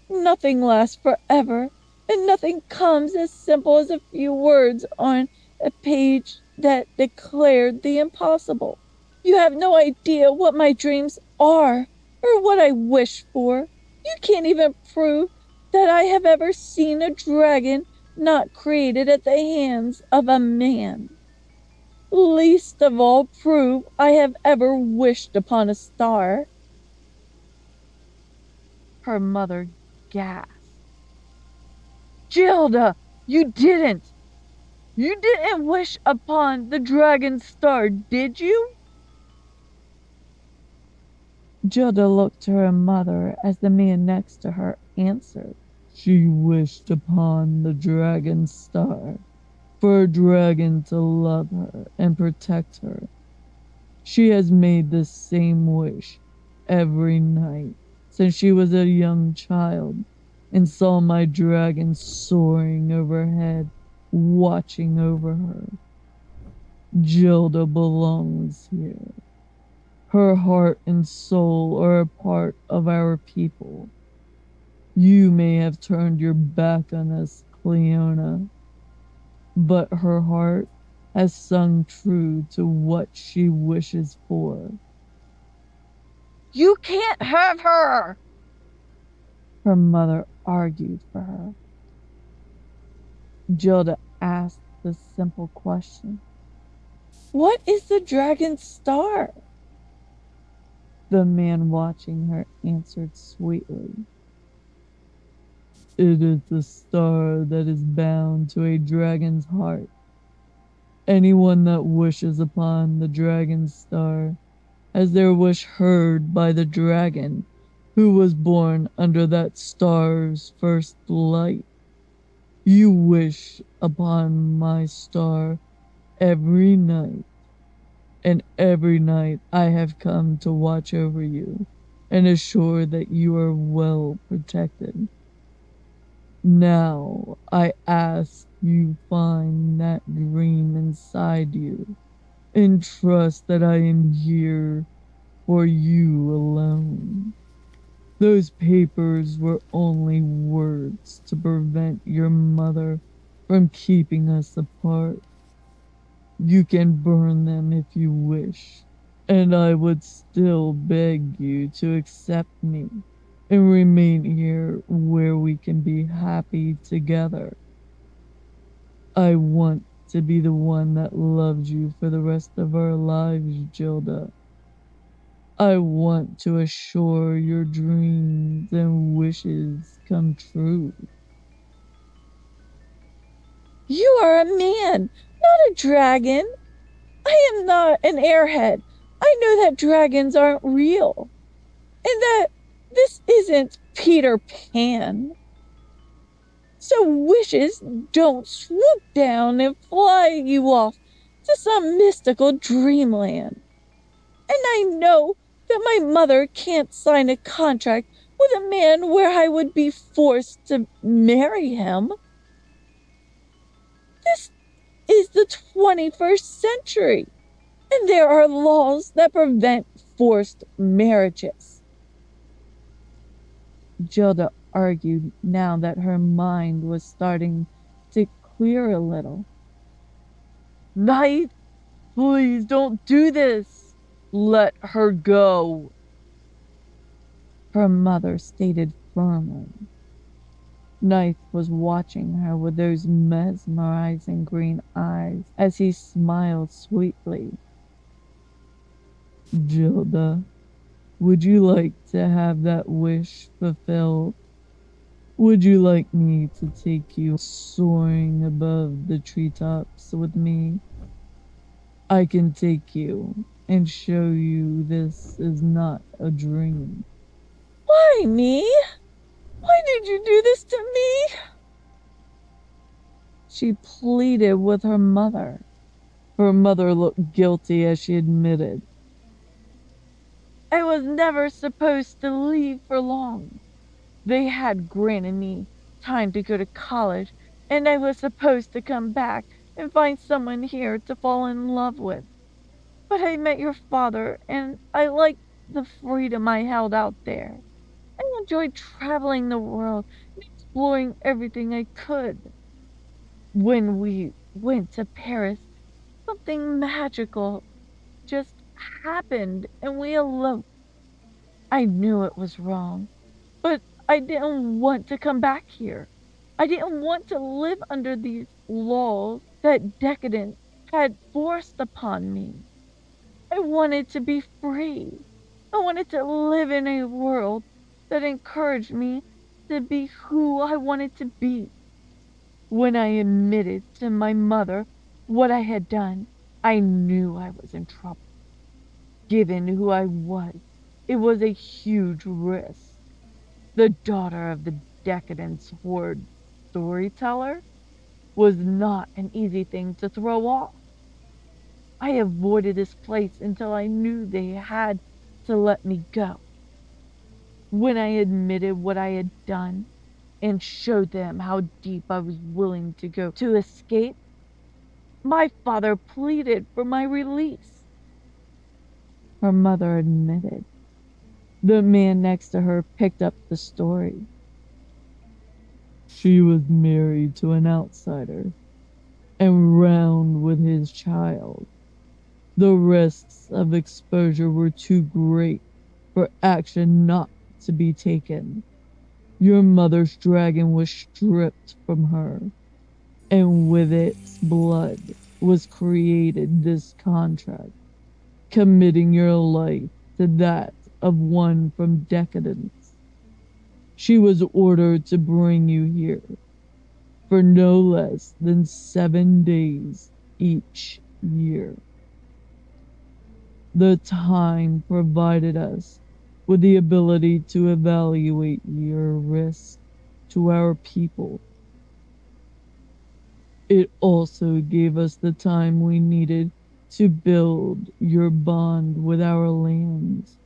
Nothing lasts forever, and nothing comes as simple as a few words on a page that declared the impossible. You have no idea what my dreams are or what I wish for. You can't even prove that I have ever seen a dragon not created at the hands of a man. Least of all prove I have ever wished upon a star. Her mother gasped. Gilda, you didn't! You didn't wish upon the dragon star, did you? Gilda looked to her mother as the man next to her answered. She wished upon the dragon star for a dragon to love her and protect her. She has made this same wish every night since she was a young child and saw my dragon soaring overhead, watching over her. Gilda belongs here. Her heart and soul are a part of our people. You may have turned your back on us, Cleona, but her heart has sung true to what she wishes for. You can't have her! Her mother argued for her. Gilda asked the simple question. What is the dragon star? The man watching her answered sweetly. It is the star that is bound to a dragon's heart. Anyone that wishes upon the dragon's star has their wish heard by the dragon who was born under that star's first light. You wish upon my star every night, and every night I have come to watch over you and assure that you are well protected. Now I ask you find that dream inside you and trust that I am here for you alone. Those papers were only words to prevent your mother from keeping us apart. You can burn them if you wish, and I would still beg you to accept me and remain here where we can be happy together. I want to be the one that loves you for the rest of our lives, Gilda. I want to assure your dreams and wishes come true. You are a man, not a dragon. I am not an airhead. I know that dragons aren't real, and that this isn't Peter Pan. So wishes don't swoop down and fly you off to some mystical dreamland. And I know that my mother can't sign a contract with a man where I would be forced to marry him. This is the 21st century, and there are laws that prevent forced marriages. Gilda argued now that her mind was starting to clear a little. Knight, please don't do this. Let her go, her mother stated firmly. Knight was watching her with those mesmerizing green eyes as he smiled sweetly. Gilda, would you like to have that wish fulfilled? Would you like me to take you soaring above the treetops with me? I can take you and show you this is not a dream. Why me? Why did you do this to me? She pleaded with her mother. Her mother looked guilty as she admitted. I was never supposed to leave for long. They had granted me time to go to college, and I was supposed to come back and find someone here to fall in love with. But I met your father, and I liked the freedom I held out there. I enjoyed traveling the world and exploring everything I could. When we went to Paris, something magical just happened and we eloped. I knew it was wrong, but I didn't want to come back here. I didn't want to live under these laws that Decadence had forced upon me. I wanted to be free. I wanted to live in a world that encouraged me to be who I wanted to be. When I admitted to my mother what I had done, I knew I was in trouble, given who I was. It was a huge risk. The daughter of the Decadence horde storyteller was not an easy thing to throw off. I avoided this place until I knew they had to let me go. When I admitted what I had done and showed them how deep I was willing to go to escape, my father pleaded for my release. Her mother admitted. The man next to her picked up the story. She was married to an outsider and round with his child. The risks of exposure were too great for action not to be taken. Your mother's dragon was stripped from her, and with its blood was created this contract, committing your life to that of one from Decadence. She was ordered to bring you here for no less than 7 days each year. The time provided us with the ability to evaluate your risk to our people. It also gave us the time we needed to build your bond with our lands.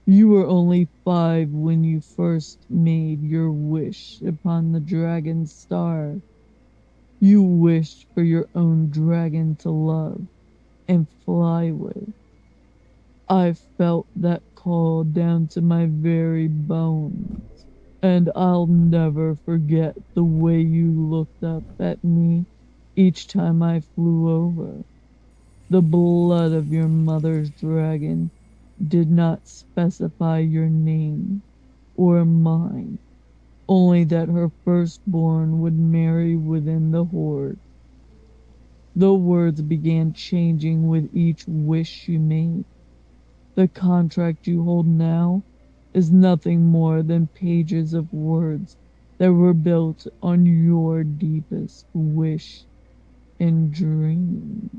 You were only 5 when you first made your wish upon the dragon star. You wished for your own dragon to love and fly with. I felt that call down to my very bones, and I'll never forget the way you looked up at me each time I flew over. The blood of your mother's dragon did not specify your name or mine, only that her firstborn would marry within the horde. The words began changing with each wish you made. The contract you hold now is nothing more than pages of words that were built on your deepest wish and dreams.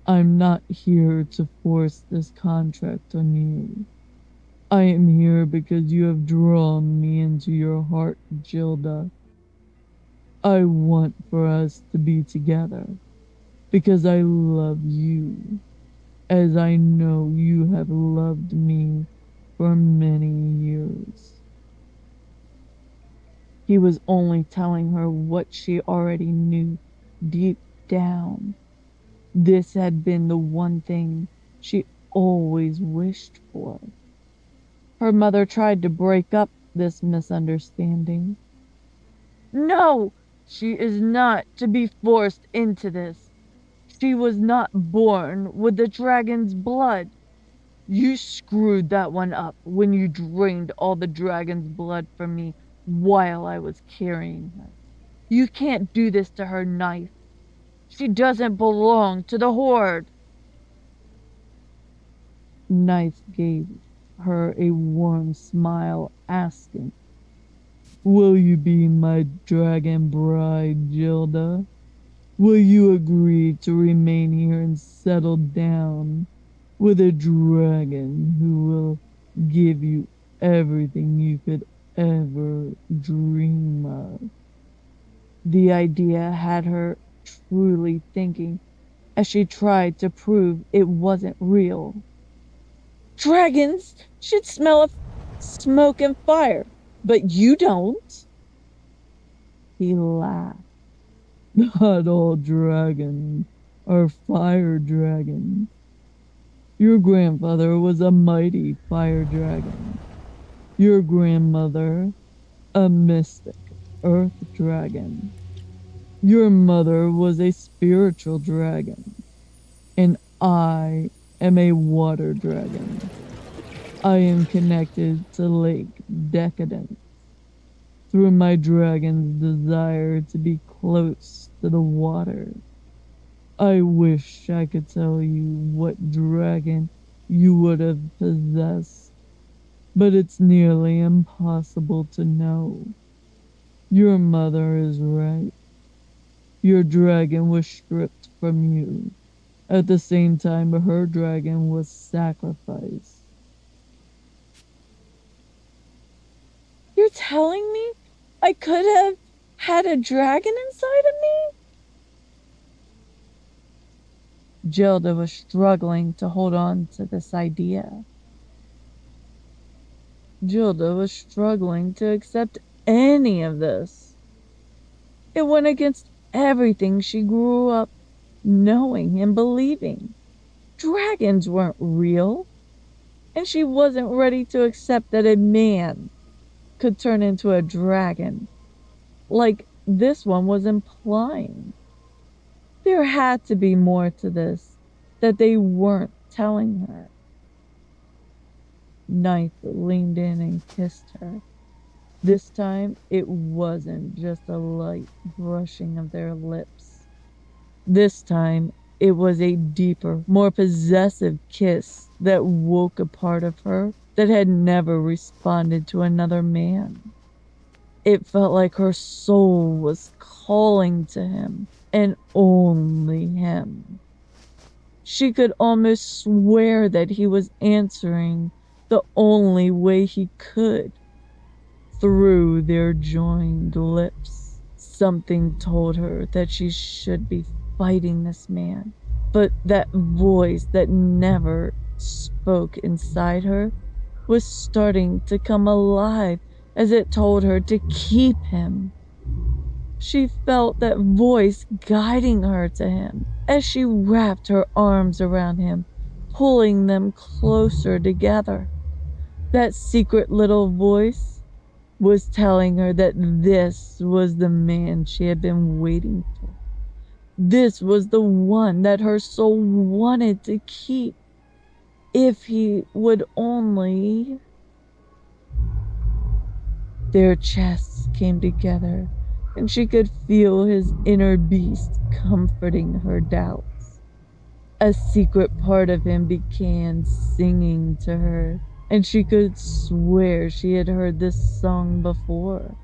I'm not here to force this contract on you. I am here because you have drawn me into your heart, Gilda. I want for us to be together because I love you, as I know you have loved me for many years. He was only telling her what she already knew deep down. This had been the one thing she always wished for. Her mother tried to break up this misunderstanding. No, she is not to be forced into this. She was not born with the dragon's blood. You screwed that one up when you drained all the dragon's blood from me while I was carrying her. You can't do this to her, Knife. She doesn't belong to the Horde. Knife gave her a warm smile, asking, Will you be my dragon bride, Gilda? Will you agree to remain here and settle down with a dragon who will give you everything you could ever dream of? The idea had her truly thinking as she tried to prove it wasn't real. Dragons should smell of smoke and fire, but you don't. He laughed. Not all dragons are fire dragons. Your grandfather was a mighty fire dragon. Your grandmother, a mystic earth dragon. Your mother was a spiritual dragon, and I am a water dragon. I am connected to Lake Decadence through my dragon's desire to be close to the water. I wish I could tell you what dragon you would have possessed, but it's nearly impossible to know. Your mother is right. Your dragon was stripped from you, At the same time, her dragon was sacrificed. You're telling me I could have had a dragon inside of me? Gilda was struggling to hold on to this idea. Gilda was struggling to accept any of this. It went against everything she grew up knowing and believing. Dragons weren't real, and she wasn't ready to accept that a man could turn into a dragon, like this one was implying. There had to be more to this that they weren't telling her. Ninth leaned in and kissed her. This time, it wasn't just a light brushing of their lips. This time, it was a deeper, more possessive kiss that woke a part of her that had never responded to another man. It felt like her soul was calling to him, and only him. She could almost swear that he was answering the only way he could, through their joined lips. Something told her that she should be fighting this man, but that voice that never spoke inside her was starting to come alive as it told her to keep him. She felt that voice guiding her to him as she wrapped her arms around him, pulling them closer together. That secret little voice was telling her that this was the man she had been waiting for. This was the one that her soul wanted to keep, if he would only. Their chests came together, and she could feel his inner beast comforting her doubts. A secret part of him began singing to her, and she could swear she had heard this song before.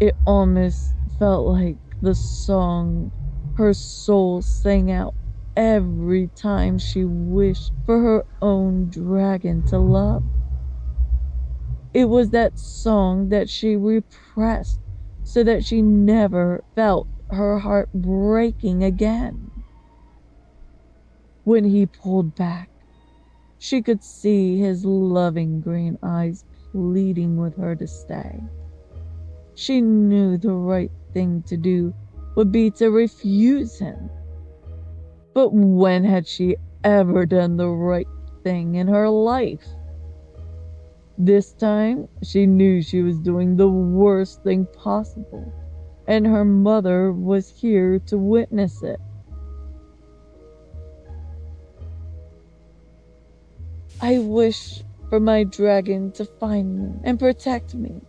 It almost felt like the song her soul sang out every time she wished for her own dragon to love. It was that song that she repressed so that she never felt her heart breaking again. When he pulled back, she could see his loving green eyes pleading with her to stay. She knew the right thing to do would be to refuse him. But when had she ever done the right thing in her life? This time, she knew she was doing the worst thing possible, and her mother was here to witness it. I wish for my dragon to find me and protect me.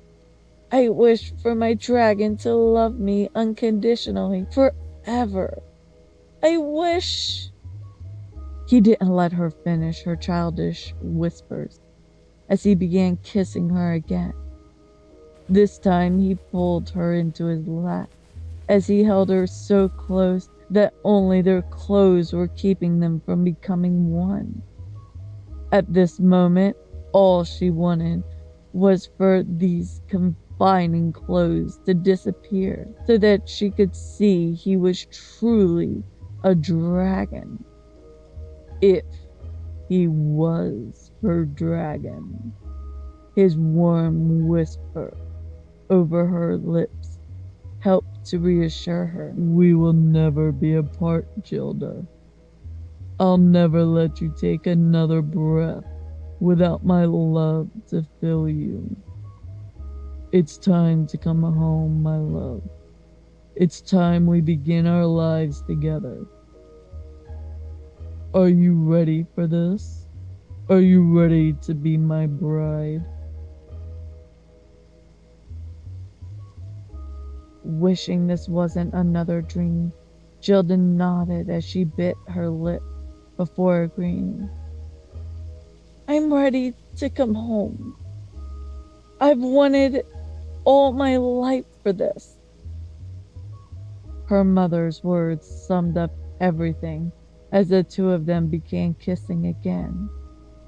I wish for my dragon to love me unconditionally forever. I wish. He didn't let her finish her childish whispers as he began kissing her again. This time he pulled her into his lap as he held her so close that only their clothes were keeping them from becoming one. At this moment, all she wanted was for these confining clothes to disappear so that she could see he was truly a dragon. If he was her dragon. His warm whisper over her lips helped to reassure her. We will never be apart, Gilda. I'll never let you take another breath without my love to fill you. It's time to come home, my love. It's time we begin our lives together. Are you ready for this? Are you ready to be my bride? Wishing this wasn't another dream, Gilda nodded as she bit her lip before agreeing. I'm ready to come home. I've wanted all my life for this. Her mother's words summed up everything as the two of them began kissing again.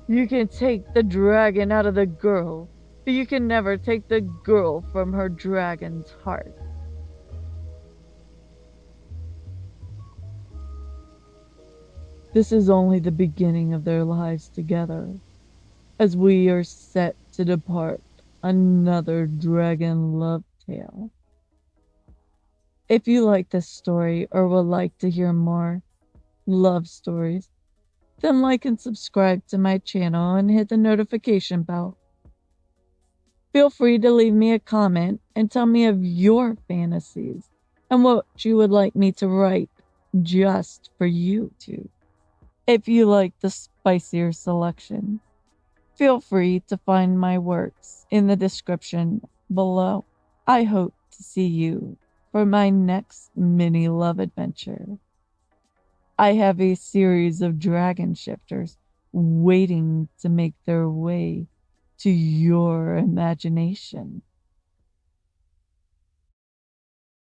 You can take the dragon out of the girl, but you can never take the girl from her dragon's heart. This is only the beginning of their lives together, as we are set to depart another dragon love tale. If you like this story or would like to hear more love stories, then like and subscribe to my channel and hit the notification bell. Feel free to leave me a comment and tell me of your fantasies and what you would like me to write just for you two. If you like the spicier selection, feel free to find my works in the description below. I hope to see you for my next mini love adventure. I have a series of dragon shifters waiting to make their way to your imagination.